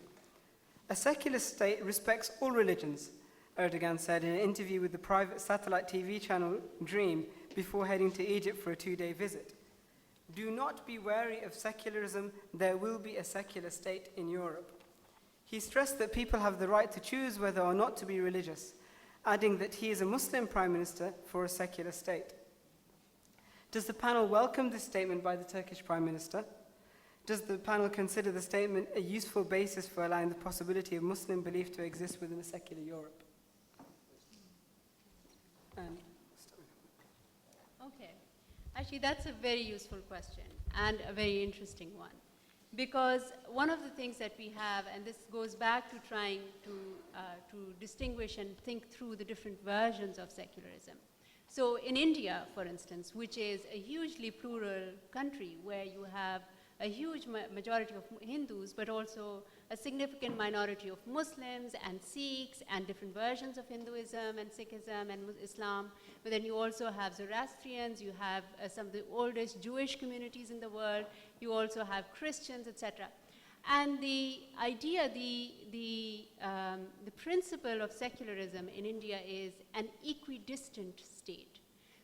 S1: A secular state respects all religions, Erdogan said in an interview with the private satellite TV channel Dream before heading to Egypt for a 2-day visit. Do not be wary of secularism, there will be a secular state in Europe. He stressed that people have the right to choose whether or not to be religious, adding that he is a Muslim Prime Minister for a secular state. Does the panel welcome this statement by the Turkish Prime Minister? Does the panel consider the statement a useful basis for allowing the possibility of Muslim belief to exist within a secular Europe?
S5: Okay. Actually, that's a very useful question and a very interesting one. Because one of the things that we have, and this goes back to trying to distinguish and think through the different versions of secularism. So in India, for instance, which is a hugely plural country where you have a huge majority of Hindus, but also a significant minority of Muslims and Sikhs and different versions of Hinduism and Sikhism and Islam. But then you also have Zoroastrians, you have some of the oldest Jewish communities in the world, you also have Christians, etc. And the idea, the principle of secularism in India is an equidistant state.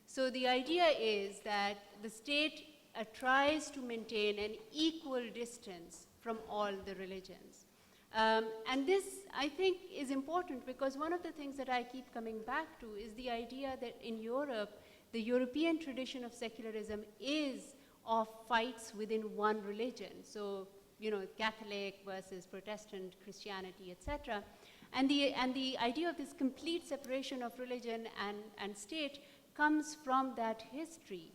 S5: So the idea is that the state tries to maintain an equal distance from all the religions. And this, I think, is important because one of the things that I keep coming back to is the idea that in Europe, the European tradition of secularism is of fights within one religion. So, you know, Catholic versus Protestant Christianity, etc. And the idea of this complete separation of religion and state comes from that history.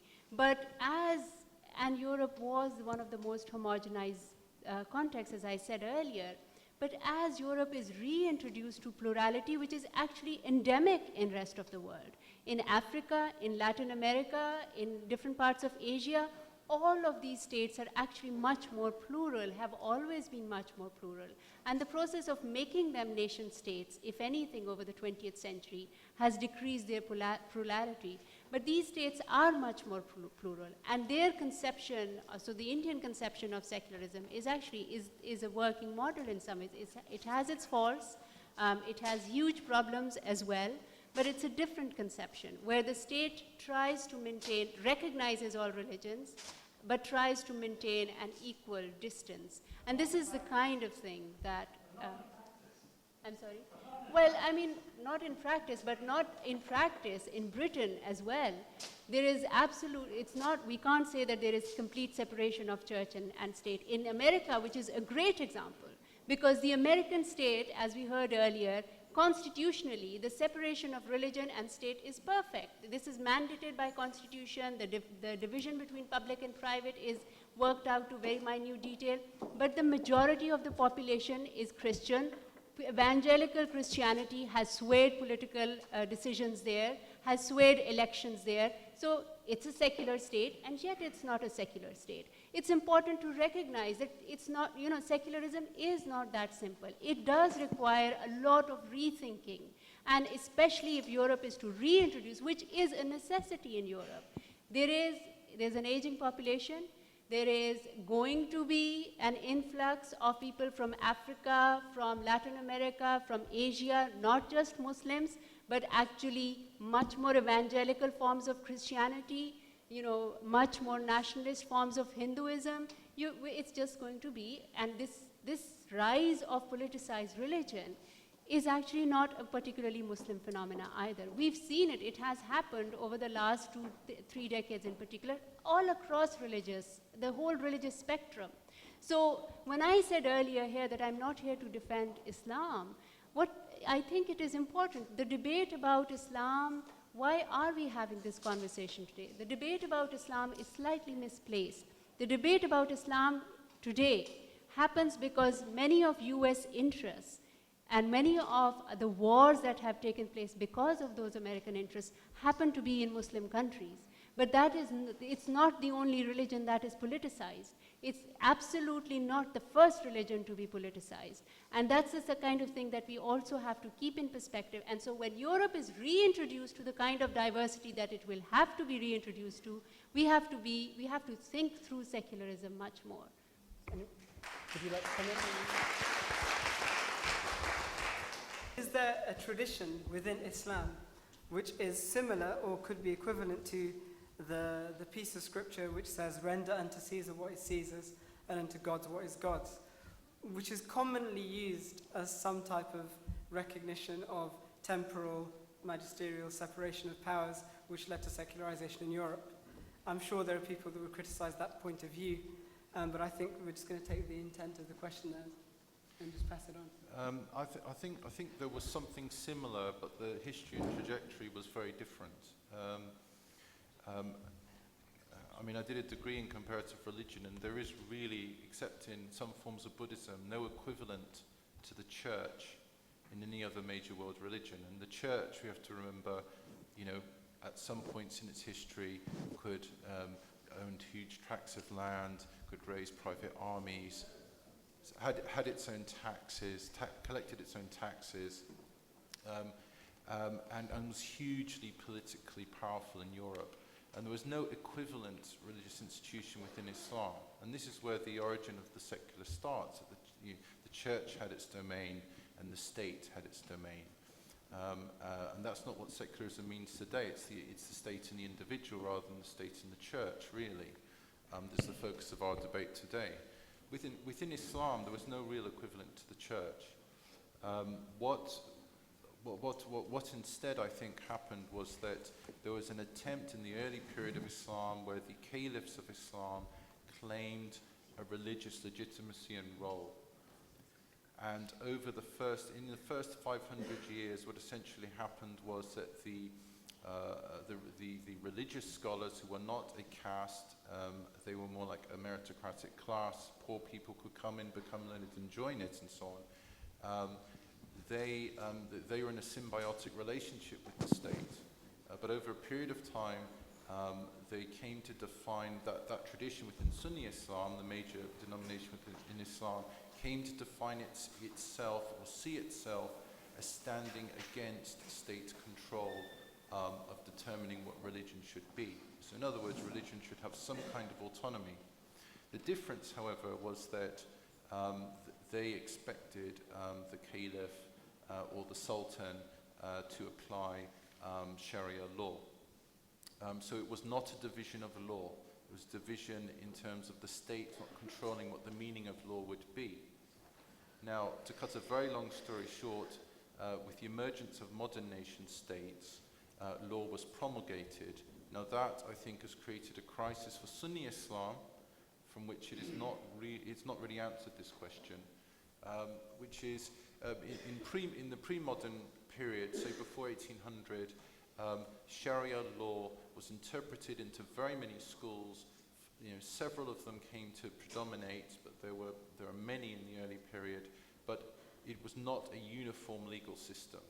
S5: And Europe was one of the most homogenized contexts, as I said earlier. But as Europe is reintroduced to plurality, which is actually endemic in rest of the world, in Africa, in Latin America, in different parts of Asia, all of these states are actually much more plural, have always been much more plural. And the process of making them nation states, if anything, over the 20th century, has decreased their plurality. But these states are much more plural, and their conception, so the Indian conception of secularism is actually is a working model in some ways. It has its faults, it has huge problems as well, but it's a different conception where the state tries to maintain, recognizes all religions, but tries to maintain an equal distance. And this is the kind of thing that, I'm sorry? Well, I mean, not in practice, but not in practice in Britain as well. There is we can't say that there is complete separation of church and state. In America, which is a great example, because the American state, as we heard earlier, constitutionally, the separation of religion and state is perfect. This is mandated by constitution. The division between public and private is worked out to very minute detail. But the majority of the population is Christian. Evangelical Christianity has swayed political decisions there, has swayed elections there. So it's a secular state, and yet it's not a secular state. It's important to recognize that it's not, secularism is not that simple. It does require a lot of rethinking, and especially if Europe is to reintroduce, which is a necessity in Europe. There's an aging population. There is going to be an influx of people from Africa, from Latin America, from Asia, not just Muslims, but actually much more evangelical forms of Christianity, much more nationalist forms of Hinduism. It's just going to be, and this rise of politicized religion is actually not a particularly Muslim phenomena either. We've seen it. It has happened over the last 3 decades in particular, all across the whole religious spectrum. So when I said earlier here that I'm not here to defend Islam, I think it is important. The debate about Islam, why are we having this conversation today? The debate about Islam is slightly misplaced. The debate about Islam today happens because many of US interests and many of the wars that have taken place because of those American interests happen to be in Muslim countries. But it's not the only religion that is politicized. It's absolutely not the first religion to be politicized. And that's the kind of thing that we also have to keep in perspective. And so when Europe is reintroduced to the kind of diversity that it will have to be reintroduced to, we have to think through secularism much more.
S1: Would you like to comment? Is there a tradition within Islam which is similar or could be equivalent to the piece of scripture which says, "Render unto Caesar what is Caesar's and unto God what is God's," which is commonly used as some type of recognition of temporal magisterial separation of powers, which led to secularization in Europe? I'm sure there are people that would criticize that point of view, but I think we're just going to take the intent of the question there and just pass it on.
S3: I think there was something similar, but the history and trajectory was very different. I did a degree in comparative religion, and there is really, except in some forms of Buddhism, no equivalent to the church in any other major world religion. And the church, we have to remember, at some points in its history could own huge tracts of land, could raise private armies, had its own taxes, collected its own taxes, and was hugely politically powerful in Europe. And there was no equivalent religious institution within Islam. And this is where the origin of the secular starts. The church had its domain and the state had its domain. And that's not what secularism means today. It's the state and the individual rather than the state and the church, really. That's the focus of our debate today. Within Islam, there was no real equivalent to the church. What instead I think happened was that there was an attempt in the early period of Islam where the caliphs of Islam claimed a religious legitimacy and role. And over the first 500 years, what essentially happened was that the religious scholars who were not a caste, they were more like a meritocratic class, poor people could come in, become learned and join it and so on. They were in a symbiotic relationship with the state. But over a period of time, they came to define that tradition within Sunni Islam, the major denomination within Islam, came to define itself or see itself as standing against state control of determining what religion should be. So in other words, religion should have some kind of autonomy. The difference, however, was that they expected the caliph or the sultan to apply Sharia law. So it was not a division of law. It was division in terms of the state not controlling what the meaning of law would be. Now, to cut a very long story short, with the emergence of modern nation states, law was promulgated. Now that, I think, has created a crisis for Sunni Islam, from which it's not really answered this question, which is in the pre-modern period, say before 1800, Sharia law was interpreted into very many schools. Several of them came to predominate, but there are many in the early period, but it was not a uniform legal system.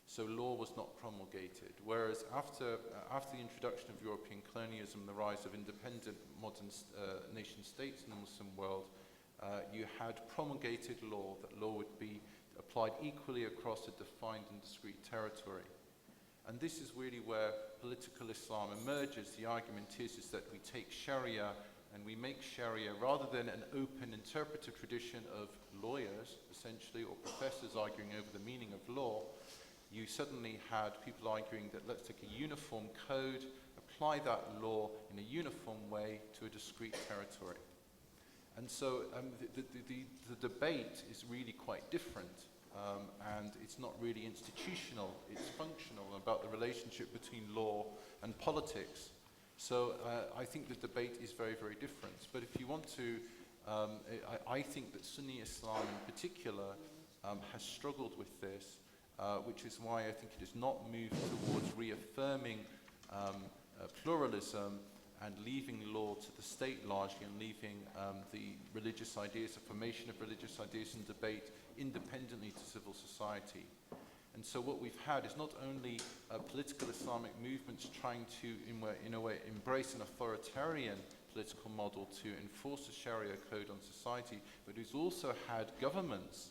S3: So law was not promulgated. Whereas after the introduction of European colonialism, the rise of independent modern nation states in the Muslim world, you had promulgated law, that law would be applied equally across a defined and discrete territory. And this is really where political Islam emerges. The argument is that we take Sharia and we make Sharia, rather than an open interpretive tradition of lawyers, essentially, or professors arguing over the meaning of law, you suddenly had people arguing that let's take a uniform code, apply that law in a uniform way to a discrete territory. And so the debate is really quite different. And it's not really institutional, it's functional, about the relationship between law and politics. So I think the debate is very, very different. But if you want to, I think that Sunni Islam in particular has struggled with this, which is why I think it has not moved towards reaffirming pluralism and leaving law to the state largely, and leaving the religious ideas, the formation of religious ideas and debate independently to civil society. And so what we've had is not only political Islamic movements trying to, in a way, embrace an authoritarian political model to enforce a Sharia code on society, but we've also had governments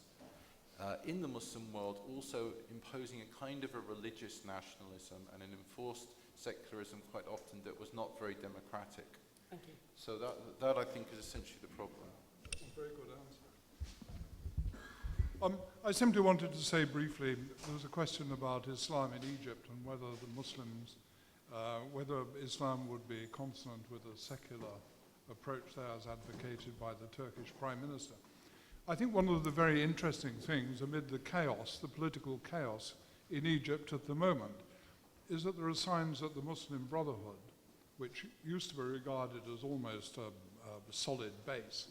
S3: in the Muslim world also imposing a kind of a religious nationalism and an enforced secularism quite often that was not very democratic.
S1: Thank you.
S3: So that I think is essentially the problem.
S2: Very good answer. I simply wanted to say briefly, there was a question about Islam in Egypt and whether the Muslims, whether Islam would be consonant with a secular approach there as advocated by the Turkish Prime Minister. I think one of the very interesting things amid the chaos, the political chaos in Egypt at the moment, is that there are signs that the Muslim Brotherhood, which used to be regarded as almost a solid base,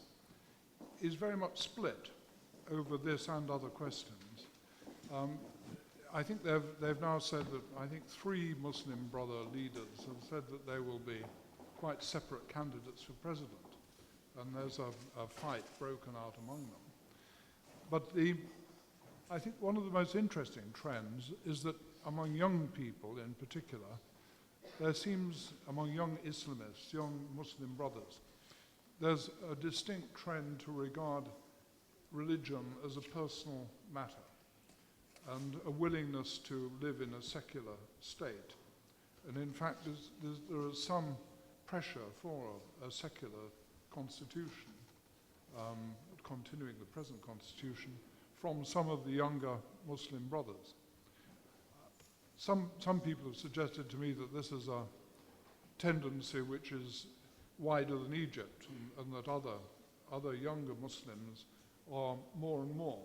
S2: is very much split over this and other questions. I think they've now said that, I think 3 Muslim Brother leaders have said that they will be quite separate candidates for president, and there's a fight broken out among them. But I think one of the most interesting trends is that among young people in particular, there seems, among young Islamists, young Muslim brothers, there's a distinct trend to regard religion as a personal matter and a willingness to live in a secular state. And in fact, there is some pressure for a secular constitution, continuing the present constitution, from some of the younger Muslim brothers. Some people have suggested to me that this is a tendency which is wider than Egypt, and that other younger Muslims are more and more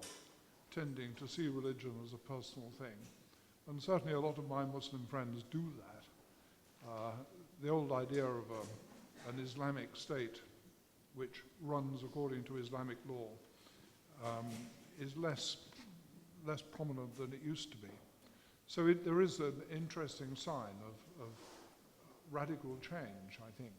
S2: tending to see religion as a personal thing. And certainly a lot of my Muslim friends do that. The old idea of an Islamic state which runs according to Islamic law is less prominent than it used to be. So there is an interesting sign of radical change, I think.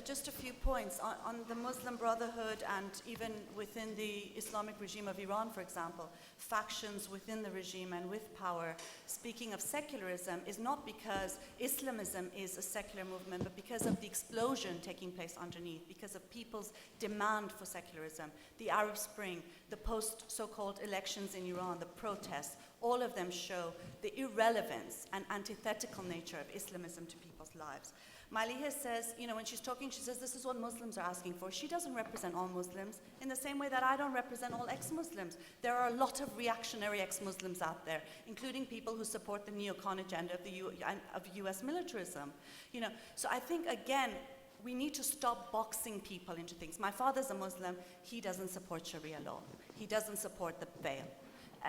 S4: Just a few points on the Muslim Brotherhood, and even within the Islamic regime of Iran, for example, factions within the regime and with power. Speaking of secularism, is not because Islamism is a secular movement, but because of the explosion taking place underneath, because of people's demand for secularism, the Arab Spring, the post-so-called elections in Iran, the protests. All of them show the irrelevance and antithetical nature of Islamism to people's lives. Maliha says, when she's talking, she says, this is what Muslims are asking for. She doesn't represent all Muslims in the same way that I don't represent all ex-Muslims. There are a lot of reactionary ex-Muslims out there, including people who support the neocon agenda of US militarism. So I think, again, we need to stop boxing people into things. My father's a Muslim. He doesn't support Sharia law. He doesn't support the veil.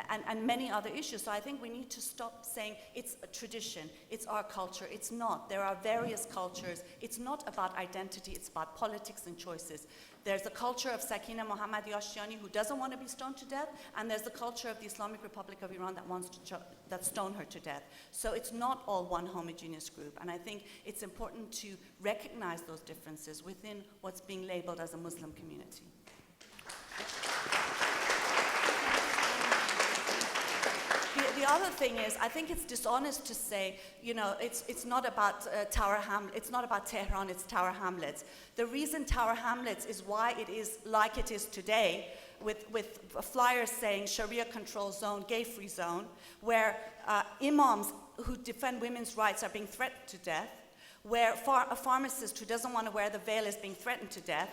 S4: And many other issues. So I think we need to stop saying it's a tradition, it's our culture. It's not. There are various cultures. It's not about identity, it's about politics and choices. There's the culture of Sakina Mohammadi Ashtiani, who doesn't want to be stoned to death, and there's the culture of the Islamic Republic of Iran that wants to stone her to death. So it's not all one homogeneous group. And I think it's important to recognize those differences within what's being labeled as a Muslim community. The other thing is, I think it's dishonest to say, it's not about it's not about Tehran, it's Tower Hamlets. The reason Tower Hamlets is why it is like it is today, with flyers saying Sharia control zone, gay-free zone, where imams who defend women's rights are being threatened to death, where a pharmacist who doesn't want to wear the veil is being threatened to death,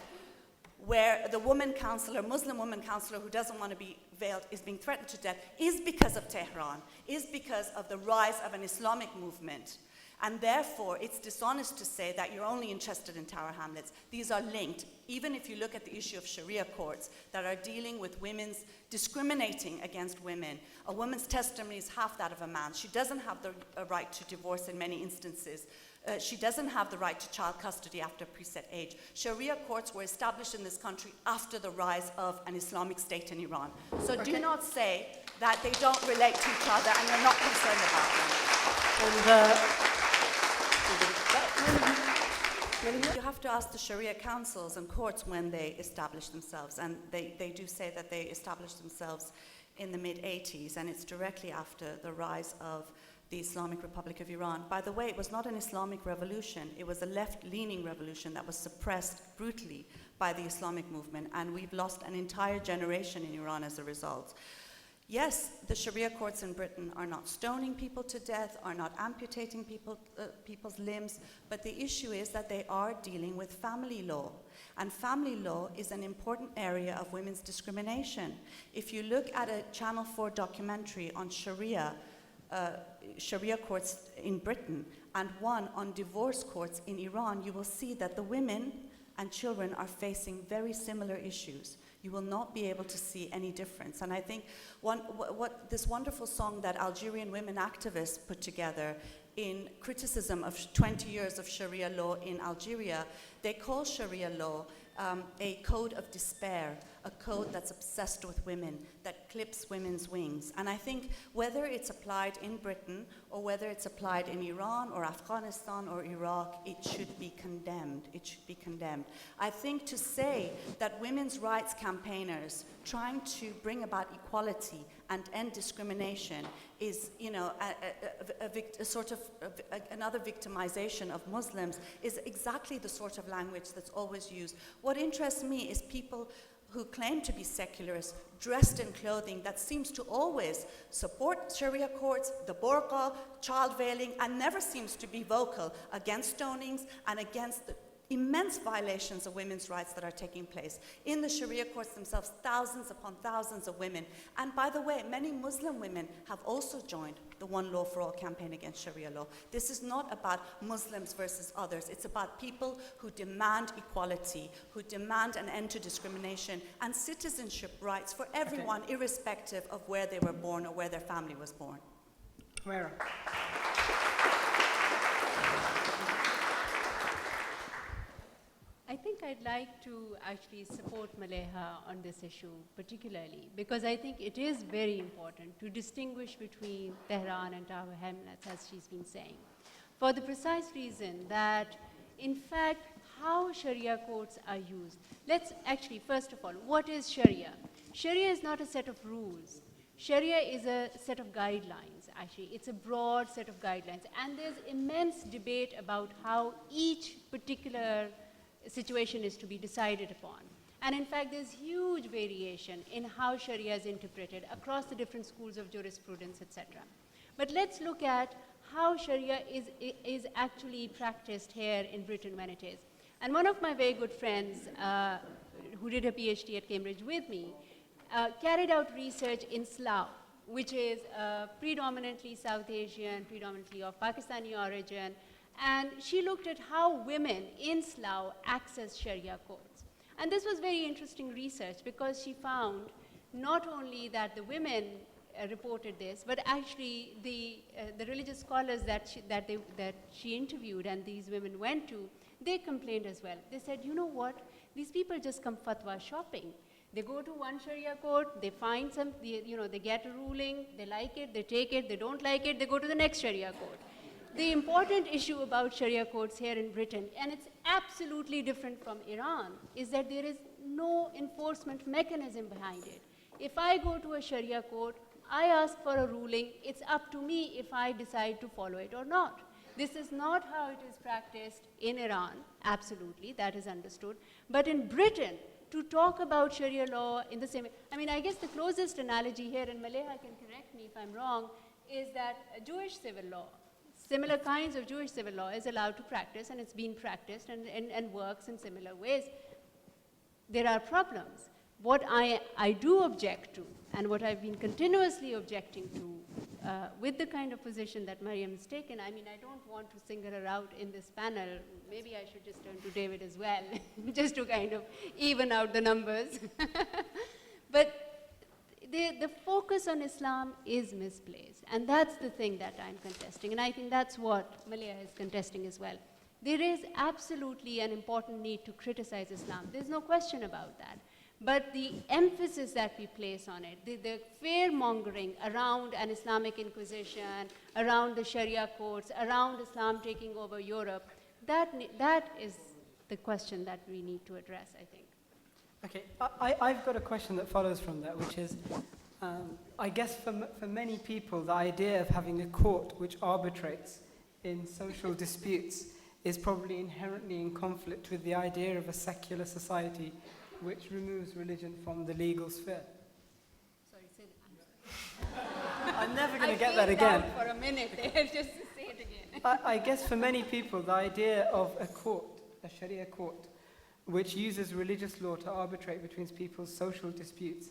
S4: where the Muslim woman counselor who doesn't want to be veiled is being threatened to death, is because of Tehran, is because of the rise of an Islamic movement. And therefore, it's dishonest to say that you're only interested in Tower Hamlets. These are linked. Even if you look at the issue of Sharia courts that are dealing with women's discriminating against women, a woman's testimony is half that of a man's. She doesn't have the right to divorce in many instances. She doesn't have the right to child custody after a preset age. Sharia courts were established in this country after the rise of an Islamic state in Iran. So do not say that they don't relate to each other and you're not concerned about them. You have to ask the Sharia councils and courts when they establish themselves. And they do say that they established themselves in the mid-80s, and it's directly after the rise of the Islamic Republic of Iran. By the way, it was not an Islamic revolution. It was a left-leaning revolution that was suppressed brutally by the Islamic movement, and we've lost an entire generation in Iran as a result. Yes, the Sharia courts in Britain are not stoning people to death, are not amputating people's limbs, but the issue is that they are dealing with family law. And family law is an important area of women's discrimination. If you look at a Channel 4 documentary on Sharia courts in Britain and one on divorce courts in Iran, you will see that the women and children are facing very similar issues. You will not be able to see any difference. And I think what this wonderful song that Algerian women activists put together in criticism of 20 years of Sharia law in Algeria, they call Sharia law a code of despair, a code that's obsessed with women, that clips women's wings. And I think whether it's applied in Britain or whether it's applied in Iran or Afghanistan or Iraq, it should be condemned. It should be condemned. I think to say that women's rights campaigners trying to bring about equality and end discrimination is, a sort of another victimization of Muslims is exactly the sort of language that's always used. What interests me is people who claim to be secularists, dressed in clothing that seems to always support Sharia courts, the burqa, child veiling, and never seems to be vocal against stonings and against the immense violations of women's rights that are taking place. In the Sharia courts themselves, thousands upon thousands of women. And by the way, many Muslim women have also joined the One Law for All campaign against Sharia law. This is not about Muslims versus others. It's about people who demand equality, who demand an end to discrimination and citizenship rights for everyone, irrespective of where they were born or where their family was born.
S1: Humaira.
S5: I think I'd like to actually support Maleha on this issue particularly, because I think it is very important to distinguish between Tehran and Tower Hamlets, as she's been saying, for the precise reason that, in fact, how Sharia courts are used. Let's actually, first of all, what is Sharia? Sharia is not a set of rules. Sharia is a set of guidelines, actually. It's a broad set of guidelines. And there's immense debate about how each particular situation is to be decided upon. And in fact, there's huge variation in how Sharia is interpreted across the different schools of jurisprudence, etc. But let's look at how Sharia is actually practiced here in Britain when it is. And one of my very good friends who did a PhD at Cambridge with me carried out research in Slough, which is predominantly South Asian, predominantly of Pakistani origin, and she looked at how women in Slough access Sharia courts. And this was very interesting research because she found not only that the women reported this, but actually the religious scholars that she interviewed and these women went to, they complained as well. They said, you know what, these people just come fatwa shopping. They go to one Sharia court, they find they get a ruling, they like it, they take it, they don't like it, they go to the next Sharia court. The important issue about Sharia courts here in Britain, and it's absolutely different from Iran, is that there is no enforcement mechanism behind it. If I go to a Sharia court, I ask for a ruling, it's up to me if I decide to follow it or not. This is not how it is practiced in Iran, absolutely, that is understood. But in Britain, to talk about Sharia law in the same way, I mean, I guess the closest analogy here, and Maleha can correct me if I'm wrong, is that Jewish civil law, similar kinds of Jewish civil law is allowed to practice, and it's been practiced and works in similar ways. There are problems. What I do object to, and what I've been continuously objecting to, with the kind of position that Mariam's taken, I mean, I don't want to single her out in this panel. Maybe I should just turn to David as well, just to kind of even out the numbers. But the focus on Islam is misplaced, and that's the thing that I'm contesting, and I think that's what Maleha is contesting as well. There is absolutely an important need to criticize Islam. There's no question about that. But the emphasis that we place on it, the fear-mongering around an Islamic Inquisition, around the Sharia courts, around Islam taking over Europe, that is the question that we need to address, I think.
S1: Okay, I've got a question that follows from that, which is, I guess for many people, the idea of having a court which arbitrates in social disputes is probably inherently in conflict with the idea of a secular society which removes religion from the legal sphere.
S5: Sorry, say that.
S1: I'm never going to get that again.
S5: For a minute there, just to say it again.
S1: I guess for many people, the idea of a court, a Sharia court, which uses religious law to arbitrate between people's social disputes,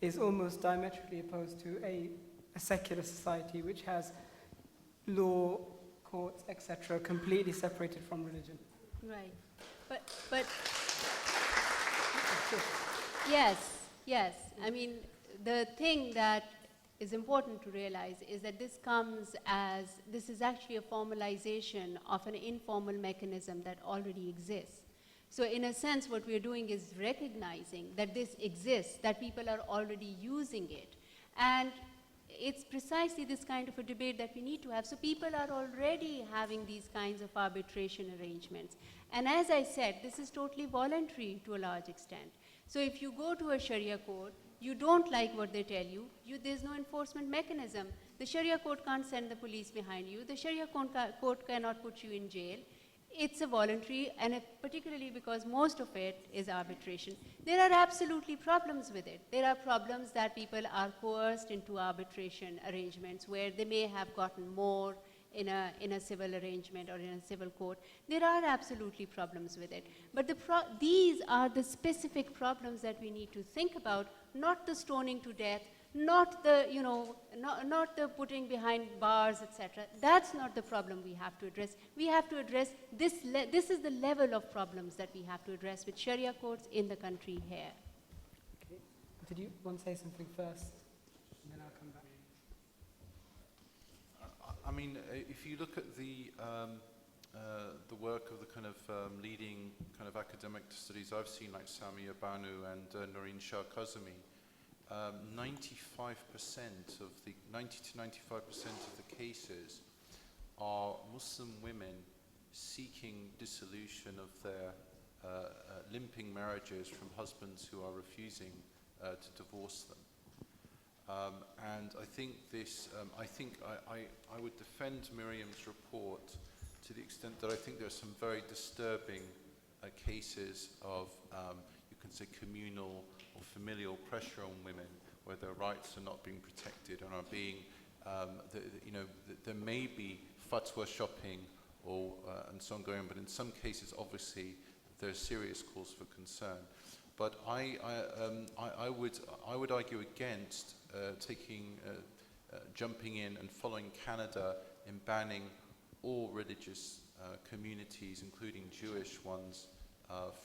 S1: is almost diametrically opposed to a secular society which has law, courts, etc., completely separated from religion.
S5: Right. But yes. I mean, the thing that is important to realize is that this is actually a formalization of an informal mechanism that already exists. So in a sense, what we're doing is recognizing that this exists, that people are already using it. And it's precisely this kind of a debate that we need to have. So people are already having these kinds of arbitration arrangements. And as I said, this is totally voluntary to a large extent. So if you go to a Sharia court, you don't like what they tell you, there's no enforcement mechanism. The Sharia court can't send the police behind you. The Sharia court cannot put you in jail. It's a voluntary, and particularly because most of it is arbitration. There are absolutely problems with it. There are problems that people are coerced into arbitration arrangements where they may have gotten more in a civil arrangement or in a civil court. There are absolutely problems with it. But these are the specific problems that we need to think about, not the stoning to death, not the, not the putting behind bars, etc. That's not the problem we have to address. We have to address this. This is the level of problems that we have to address with Sharia courts in the country here.
S1: Okay. Did you want to say something first? And then I'll come back.
S3: I mean, if you look at the the work of the kind of leading kind of academic studies I've seen, like Samia Banu and Noreen Shah Kazemi, 90 to 95% of the cases are Muslim women seeking dissolution of their limping marriages from husbands who are refusing to divorce them. And I think this, I would defend Miriam's report to the extent that I think there are some very disturbing cases of, you can say, communal or familial pressure on women, where their rights are not being protected and are being, there may be fatwa shopping or and so on going on, but in some cases, obviously, there's serious cause for concern. But I would argue against jumping in and following Canada in banning all religious communities, including Jewish ones,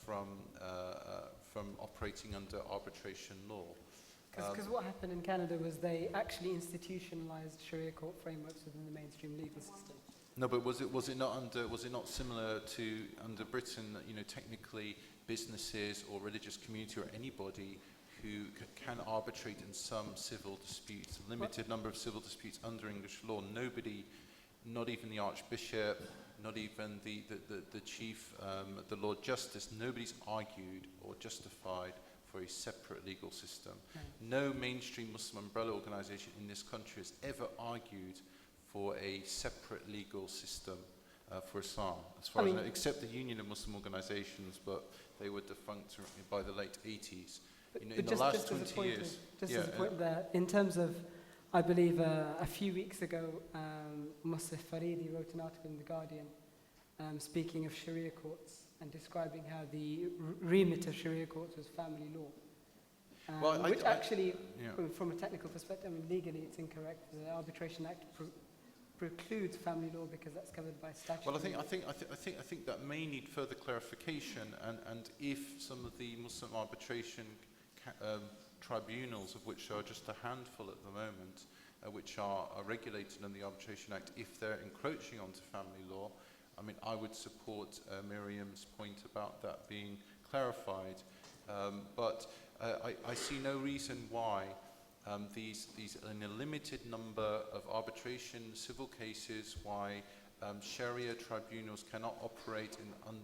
S3: from operating under arbitration law.
S1: Because what happened in Canada was they actually institutionalized Sharia court frameworks within the mainstream legal system.
S3: No, but was it not similar to under Britain that, you know, technically businesses or religious community or anybody who can arbitrate in some civil disputes, a limited number of civil disputes under English law? Nobody, not even the Archbishop, not even the Chief, the Lord Justice, nobody's argued or justified for a separate legal system. No mainstream Muslim umbrella organization in this country has ever argued for a separate legal system for Islam, as far as I know, except the Union of Muslim Organizations, but they were defunct by the late 80s. In the last 20 years.
S1: Just as a point there, in terms of, I believe a few weeks ago, Musaf Faridi wrote an article in The Guardian speaking of Sharia courts and describing how the remit of Sharia courts was family law. Which actually, from a technical perspective, legally it's incorrect. The Arbitration Act precludes family law because that's covered by statute.
S3: Well, I think that may need further clarification, and if some of the Muslim arbitration tribunals, of which are just a handful at the moment, which are regulated in the Arbitration Act, if they're encroaching onto family law, I mean, I would support Miriam's point about that being clarified, but I see no reason why these in a limited number of arbitration civil cases, why Sharia tribunals cannot operate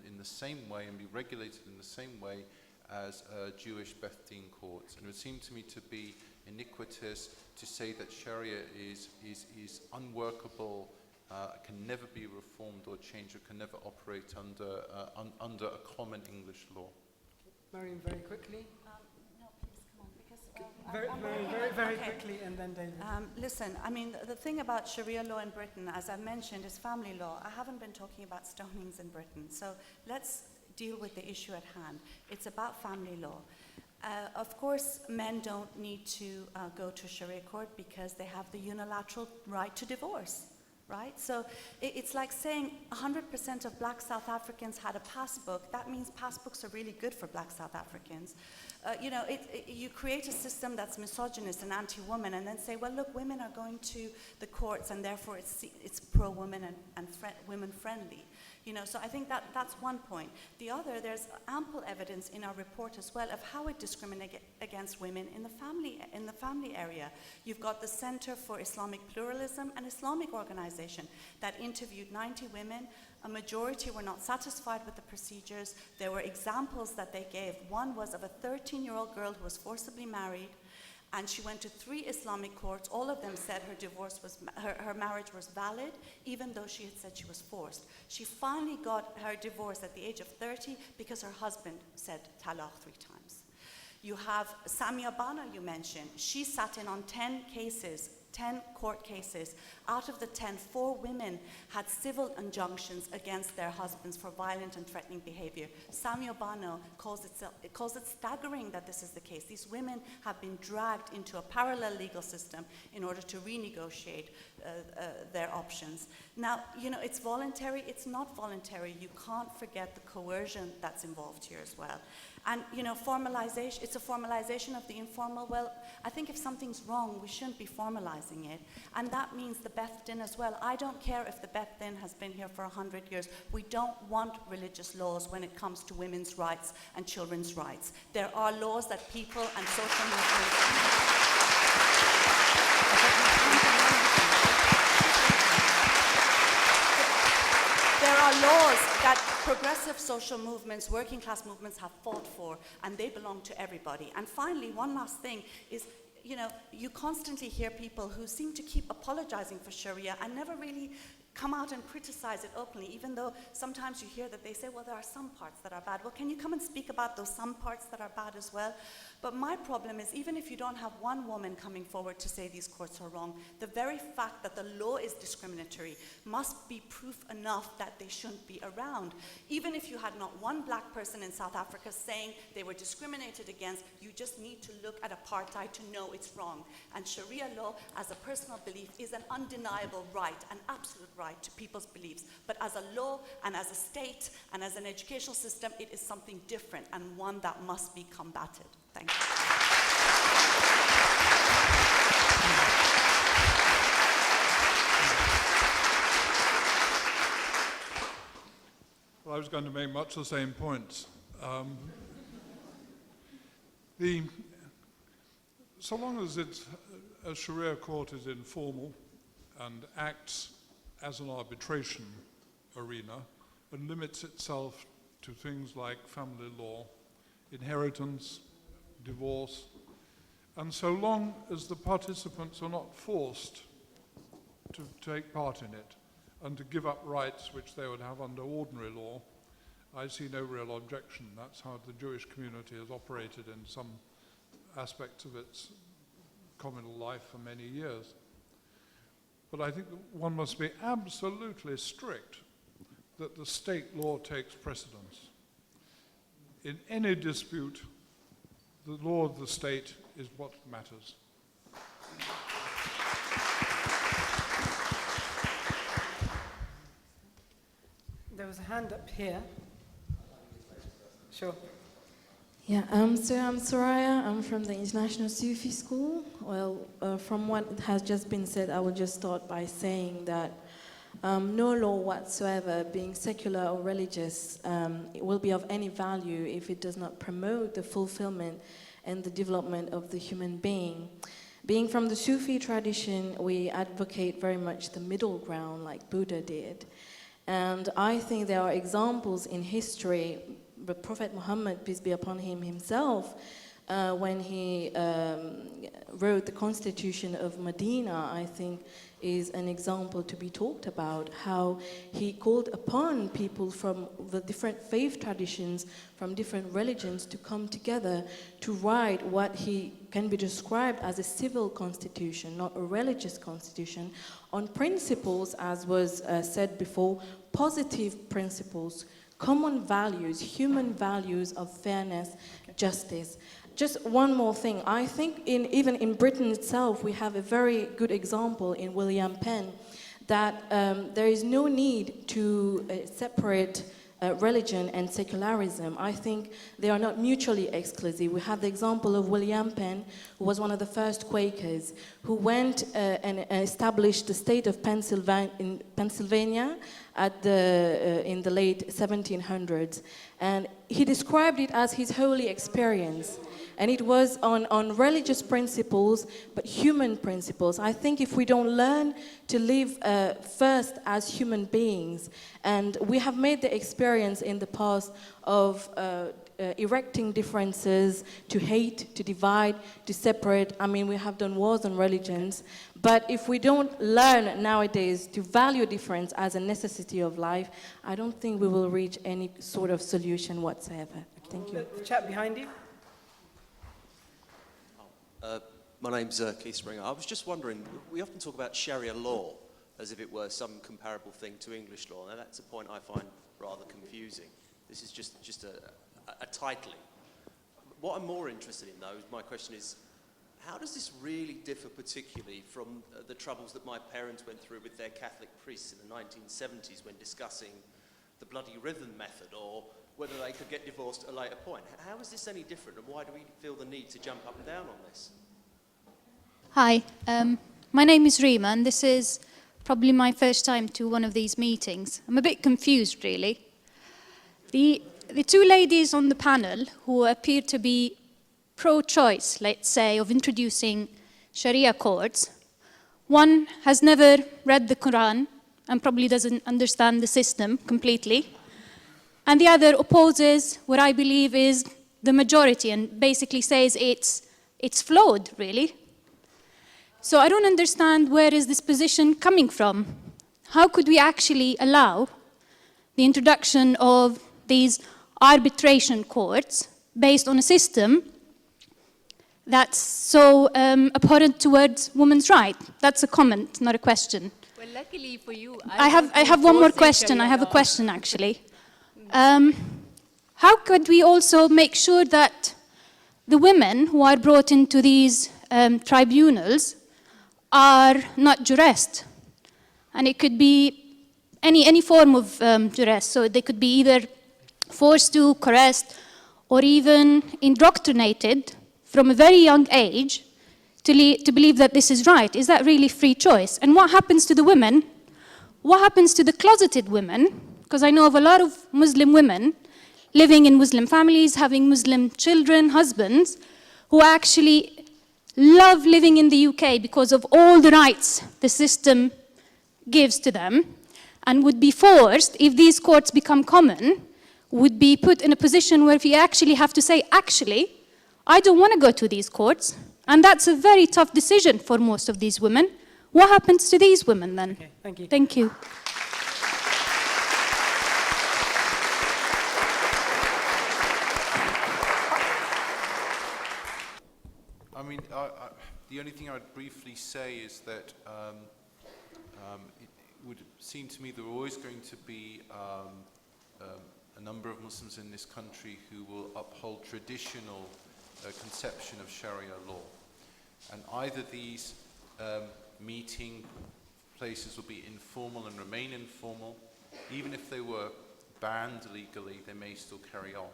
S3: in the same way and be regulated in the same way as Jewish Beth Din courts. And it would seem to me to be iniquitous to say that Sharia is unworkable, can never be reformed or changed, or can never operate under a common English law.
S1: Mariam, very quickly.
S4: No, please come on, because
S1: very quickly, and then David.
S4: Listen, I mean, the thing about Sharia law in Britain, as I mentioned, is family law. I haven't been talking about stonings in Britain, so let's deal with the issue at hand. It's about family law. Of course, men don't need to go to Sharia court because they have the unilateral right to divorce, right? So it's like saying 100% of black South Africans had a passbook. That means passbooks are really good for black South Africans. You create a system that's misogynist and anti-woman, and then say, well, look, women are going to the courts, and therefore it's pro-women and women-friendly. So I think that's one point. The other, there's ample evidence in our report as well of how it discriminates against women in the family area. You've got the Center for Islamic Pluralism, an Islamic organization that interviewed 90 women. A majority were not satisfied with the procedures. There were examples that they gave. One was of a 13-year-old girl who was forcibly married, and she went to 3 Islamic courts. All of them said her marriage was valid, even though she had said she was forced. She finally got her divorce at the age of 30 because her husband said talaq 3 times. You have Samia Bana, you mentioned. She sat in on 10 court cases. Out of the 10, 4 women had civil injunctions against their husbands for violent and threatening behavior. Samia Bano calls it staggering that this is the case. These women have been dragged into a parallel legal system in order to renegotiate their options. Now, you know, it's voluntary, it's not voluntary. You can't forget the coercion that's involved here as well. And, you know, formalization, it's a formalization of the informal. Well, I think if something's wrong, we shouldn't be formalizing it. And that means the Beth Din as well. I don't care if the Beth Din has been here for 100 years. We don't want religious laws when it comes to women's rights and children's rights. There are laws that people and social movements... There are laws that progressive social movements, working class movements have fought for, and they belong to everybody. And finally, one last thing is, you know, you constantly hear people who seem to keep apologizing for Sharia and never really come out and criticize it openly, even though sometimes you hear that they say, well, there are some parts that are bad. Well, can you come and speak about those some parts that are bad as well? But my problem is, even if you don't have one woman coming forward to say these courts are wrong, the very fact that the law is discriminatory must be proof enough that they shouldn't be around. Even if you had not one black person in South Africa saying they were discriminated against, you just need to look at apartheid to know it's wrong. And Sharia law, as a personal belief, is an undeniable right, an absolute right to people's beliefs. But as a law and as a state and as an educational system, it is something different and one that must be combated. Thank you.
S2: Well, I was going to make much the same points. So long as a Sharia court is informal and acts as an arbitration arena and limits itself to things like family law, inheritance, divorce, and so long as the participants are not forced to take part in it and to give up rights which they would have under ordinary law, I see no real objection. That's how the Jewish community has operated in some aspects of its communal life for many years. But I think that one must be absolutely strict that the state law takes precedence. In any dispute, the law of the state is what matters.
S1: There was a hand up here. Sure.
S15: Yeah, so I'm Soraya. I'm from the International Sufi School. Well, from what has just been said, I will just start by saying that no law whatsoever, being secular or religious, it will be of any value if it does not promote the fulfillment and the development of the human being. Being from the Sufi tradition, we advocate very much the middle ground like Buddha did. And I think there are examples in history. The Prophet Muhammad, peace be upon him himself, when he wrote the Constitution of Medina, I think is an example to be talked about, how he called upon people from the different faith traditions, from different religions to come together to write what he can be described as a civil constitution, not a religious constitution, on principles, as was said before, positive principles, common values, human values of fairness, justice. Just one more thing. I think even in Britain itself, we have a very good example in William Penn that there is no need to separate religion and secularism. I think they are not mutually exclusive. We have the example of William Penn, who was one of the first Quakers, who went and established the state of Pennsylvania in the late 1700s. And he described it as his holy experience. And it was on religious principles, but human principles. I think if we don't learn to live first as human beings, and we have made the experience in the past of erecting differences, to hate, to divide, to separate. I mean, we have done wars on religions. But if we don't learn nowadays to value difference as a necessity of life, I don't think we will reach any sort of solution whatsoever. Thank you.
S1: The chap behind you.
S14: My name's Keith Springer. I was just wondering, we often talk about Sharia law as if it were some comparable thing to English law. Now that's a point I find rather confusing. This is just a titling. What I'm more interested in, though, my question is, how does this really differ particularly from the troubles that my parents went through with their Catholic priests in the 1970s when discussing the bloody rhythm method, or whether they could get divorced at a later point? How is this any different, and why do we feel the need to jump up and down on this?
S16: Hi, my name is Rima, and this is probably my first time to one of these meetings. I'm a bit confused, really. The two ladies on the panel who appear to be pro-choice, let's say, of introducing Sharia courts, one has never read the Quran and probably doesn't understand the system completely, and the other opposes what I believe is the majority and basically says it's flawed, really. So I don't understand where is this position coming from. How could we actually allow the introduction of these arbitration courts based on a system that's so abhorrent towards women's rights? That's a comment, not a question.
S5: Well, luckily for you,
S16: I have one more question. I have a question, actually. How could we also make sure that the women who are brought into these tribunals are not duressed? And it could be any form of duress. So they could be either forced to, coerced, or even indoctrinated from a very young age to believe that this is right. Is that really free choice? And what happens to the women? What happens to the closeted women? Because I know of a lot of Muslim women living in Muslim families, having Muslim children, husbands, who actually love living in the UK because of all the rights the system gives to them, and would be forced, if these courts become common, would be put in a position where we actually have to say, actually, I don't want to go to these courts. And that's a very tough decision for most of these women. What happens to these women then?
S1: Okay, thank you.
S16: Thank you.
S3: I mean, the only thing I would briefly say is that it would seem to me there are always going to be a number of Muslims in this country who will uphold traditional conception of Sharia law. And either these meeting places will be informal and remain informal. Even if they were banned legally, they may still carry on.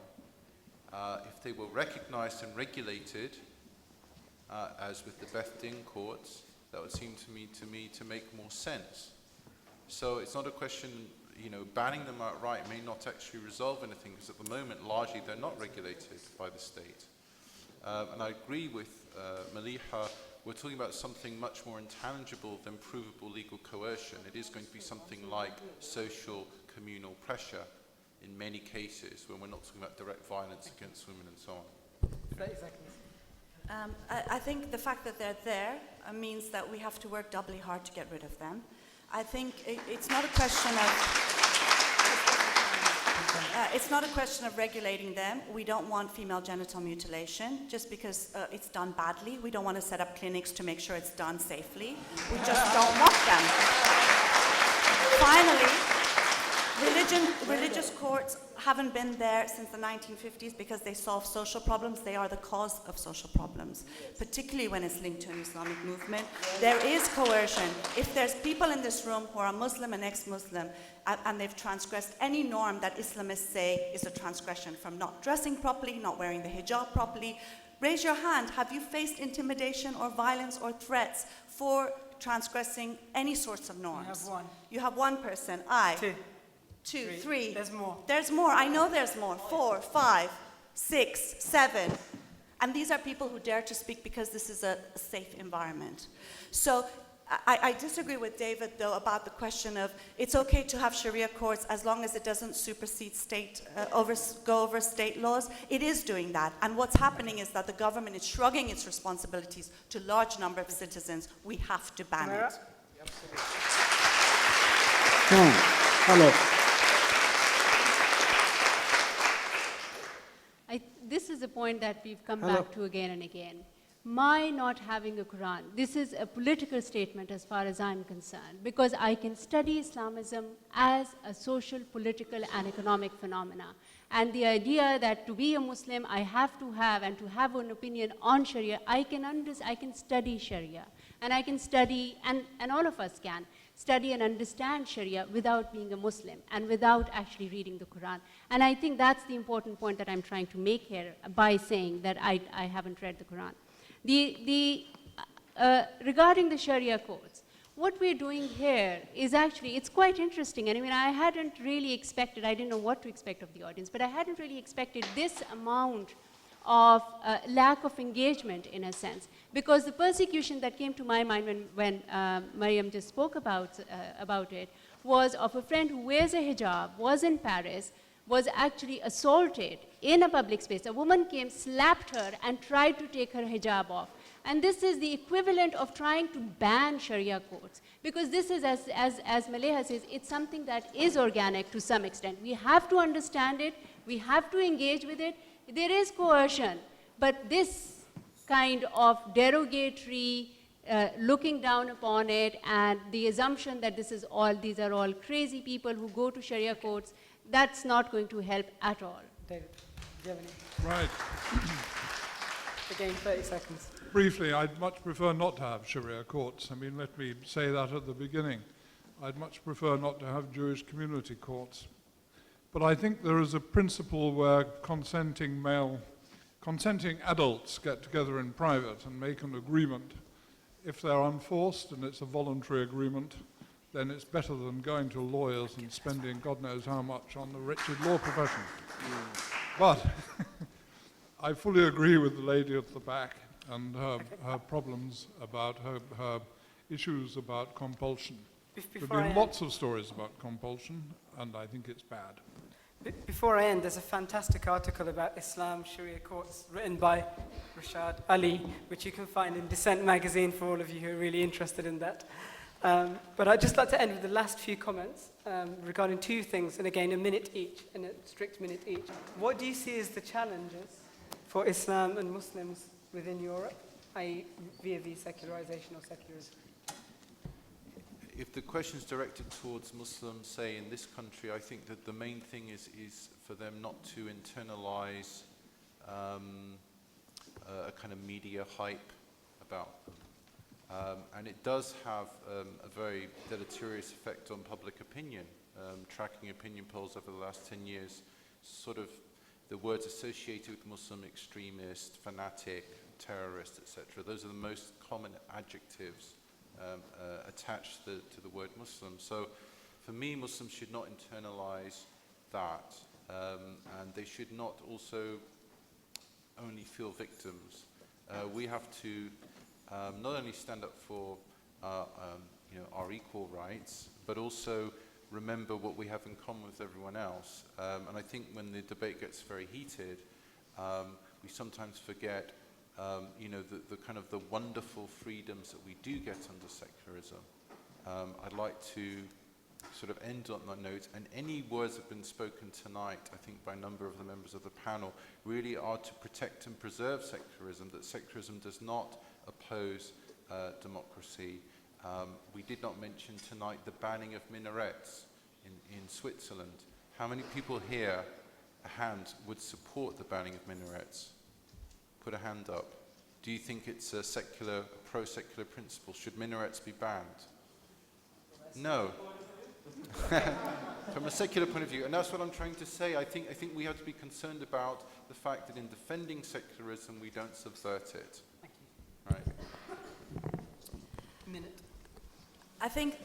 S3: If they were recognized and regulated, as with the Beth Din courts, that would seem to me to make more sense. So it's not a question, banning them outright may not actually resolve anything, because at the moment, largely, they're not regulated by the state. And I agree with Maliha, we're talking about something much more intangible than provable legal coercion. It is going to be something like social communal pressure in many cases, when we're not talking about direct violence against women and so on.
S1: 30 seconds.
S4: I think the fact that they're there means that we have to work doubly hard to get rid of them. I think it's not a question of regulating them. We don't want female genital mutilation just because it's done badly. We don't want to set up clinics to make sure it's done safely. We just don't want them. Finally, religious courts haven't been there since the 1950s because they solve social problems. They are the cause of social problems, particularly when it's linked to an Islamic movement. There is coercion. If there's people in this room who are Muslim and ex-Muslim, and they've transgressed any norm that Islamists say is a transgression, from not dressing properly, not wearing the hijab properly, raise your hand. Have you faced intimidation or violence or threats for transgressing any sorts of norms?
S1: You have one.
S4: You have one person. Two, three.
S1: There's more.
S4: There's more. I know there's more. 4, 5, 6, 7. And these are people who dare to speak because this is a safe environment. So I disagree with David, though, about the question of it's okay to have Sharia courts as long as it doesn't supersede go over state laws. It is doing that. And what's happening is that the government is shrugging its responsibilities to a large number of citizens. We have to ban it.
S11: Hello.
S5: This is a point that we've come back to again and again. my not having a Quran, this is a political statement as far as I'm concerned, because I can study Islamism as a social, political, and economic phenomena. And the idea that to be a Muslim, I have to have, and to have an opinion on Sharia, I can study Sharia, and I can study, and all of us can, study and understand Sharia without being a Muslim and without actually reading the Quran. And I think that's the important point that I'm trying to make here by saying that I haven't read the Quran. Regarding the Sharia courts, what we're doing here is actually, it's quite interesting. And I mean, I hadn't really expected, I didn't know what to expect of the audience, but I hadn't really expected this amount of lack of engagement, in a sense. Because the persecution that came to my mind when Mariam just spoke about it was of a friend who wears a hijab, was in Paris, was actually assaulted in a public space. A woman came, slapped her, and tried to take her hijab off. And this is the equivalent of trying to ban Sharia courts. Because this is, as Maleha says, it's something that is organic to some extent. We have to understand it, we have to engage with it. There is coercion, but this kind of derogatory looking down upon it and the assumption that these are all crazy people who go to Sharia courts, that's not going to help at all.
S1: David, do you have any?
S2: Right.
S1: Again, 30 seconds.
S2: Briefly, I'd much prefer not to have Sharia courts. I mean, let me say that at the beginning. I'd much prefer not to have Jewish community courts. But I think there is a principle where consenting adults get together in private and make an agreement. If they're unforced and it's a voluntary agreement, then it's better than going to lawyers and spending God knows how much on the wretched law profession. But I fully agree with the lady at the back and her problems about her issues about compulsion. There have been lots of stories about compulsion, and I think it's bad.
S1: Before I end, there's a fantastic article about Islam, Sharia courts, written by Rashad Ali, which you can find in Dissent magazine for all of you who are really interested in that. But I'd just like to end with the last few comments regarding two things, and again, a minute each, and a strict minute each. What do you see as the challenges for Islam and Muslims within Europe, i.e. via secularization or secularism?
S3: If the question is directed towards Muslims, say in this country, I think that the main thing is for them not to internalize a kind of media hype about them. And it does have a very deleterious effect on public opinion. Tracking opinion polls over the last 10 years, sort of the words associated with Muslim: extremist, fanatic, terrorist, etc. Those are the most common adjectives attached to the word Muslim. So for me, Muslims should not internalize that, and they should not also only feel victims. We have to not only stand up for our equal rights, but also remember what we have in common with everyone else. And I think when the debate gets very heated, we sometimes forget the kind of the wonderful freedoms that we do get under secularism. I'd like to sort of end on that note, and any words that have been spoken tonight, I think by a number of the members of the panel, really are to protect and preserve secularism, that secularism does not oppose democracy. We did not mention tonight the banning of minarets in Switzerland. How many people here, a hand, would support the banning of minarets? Put a hand up. Do you think it's a pro-secular principle? Should minarets be banned? No. From a secular point of view, and that's what I'm trying to say. I think we have to be concerned about the fact that in defending secularism, we don't subvert it. Right.
S1: Minute.
S4: I think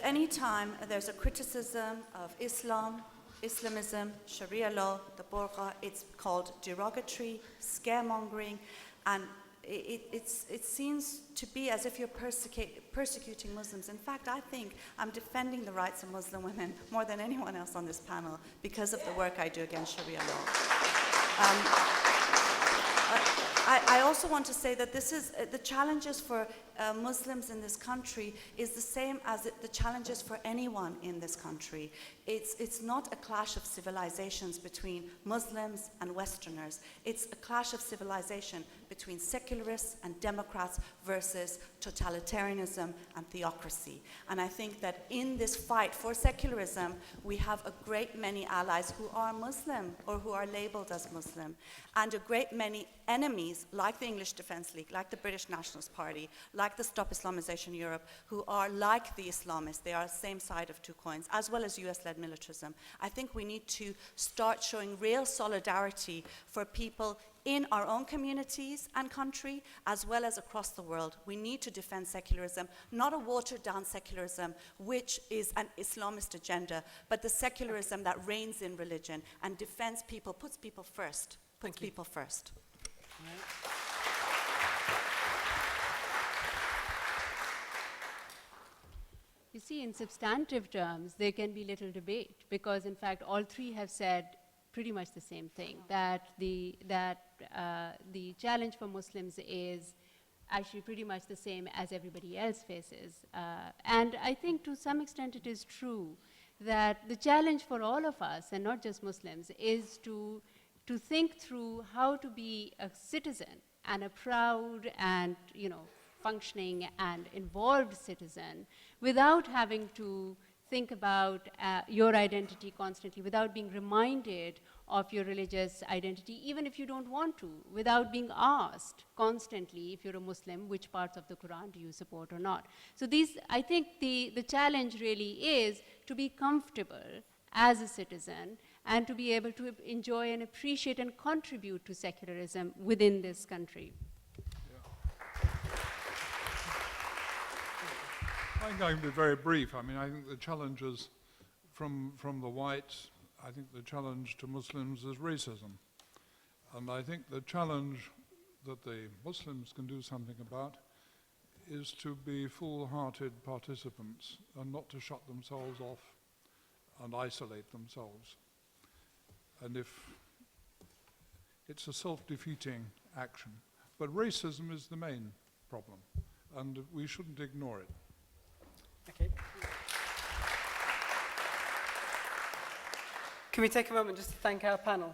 S4: any time there's a criticism of Islam, Islamism, Sharia law, the burqa, it's called derogatory, scaremongering, and it seems to be as if you're persecuting Muslims. In fact, I think I'm defending the rights of Muslim women more than anyone else on this panel because of the work I do against Sharia law. I also want to say that this is the challenges for Muslims in this country is the same as the challenges for anyone in this country. It's not a clash of civilizations between Muslims and Westerners. It's a clash of civilization between secularists and democrats versus totalitarianism and theocracy. And I think that in this fight for secularism, we have a great many allies who are Muslim or who are labeled as Muslim, and a great many enemies like the English Defence League, like the British Nationalist Party, like the Stop Islamization Europe, who are like the Islamists. They are the same side of two coins, as well as US-led militarism. I think we need to start showing real solidarity for people in our own communities and country, as well as across the world. We need to defend secularism, not a watered-down secularism, which is an Islamist agenda, but the secularism that reigns in religion and defends people, puts people first, puts people first.
S5: You see, in substantive terms, there can be little debate, because in fact, all three have said pretty much the same thing, that the challenge for Muslims is actually pretty much the same as everybody else faces. And I think to some extent it is true that the challenge for all of us, and not just Muslims, is to think through how to be a citizen, and a proud and, functioning and involved citizen, without having to think about your identity constantly, without being reminded of your religious identity, even if you don't want to, without being asked constantly, if you're a Muslim, which parts of the Quran do you support or not. So I think the challenge really is to be comfortable as a citizen and to be able to enjoy and appreciate and contribute to secularism within this country.
S2: I think I can be very brief. I mean, I think the challenges from the whites, I think the challenge to Muslims is racism. And I think the challenge that the Muslims can do something about is to be full-hearted participants and not to shut themselves off and isolate themselves. And if it's a self-defeating action. But racism is the main problem, and we shouldn't ignore it.
S1: Okay. Can we take a moment just to thank our panel?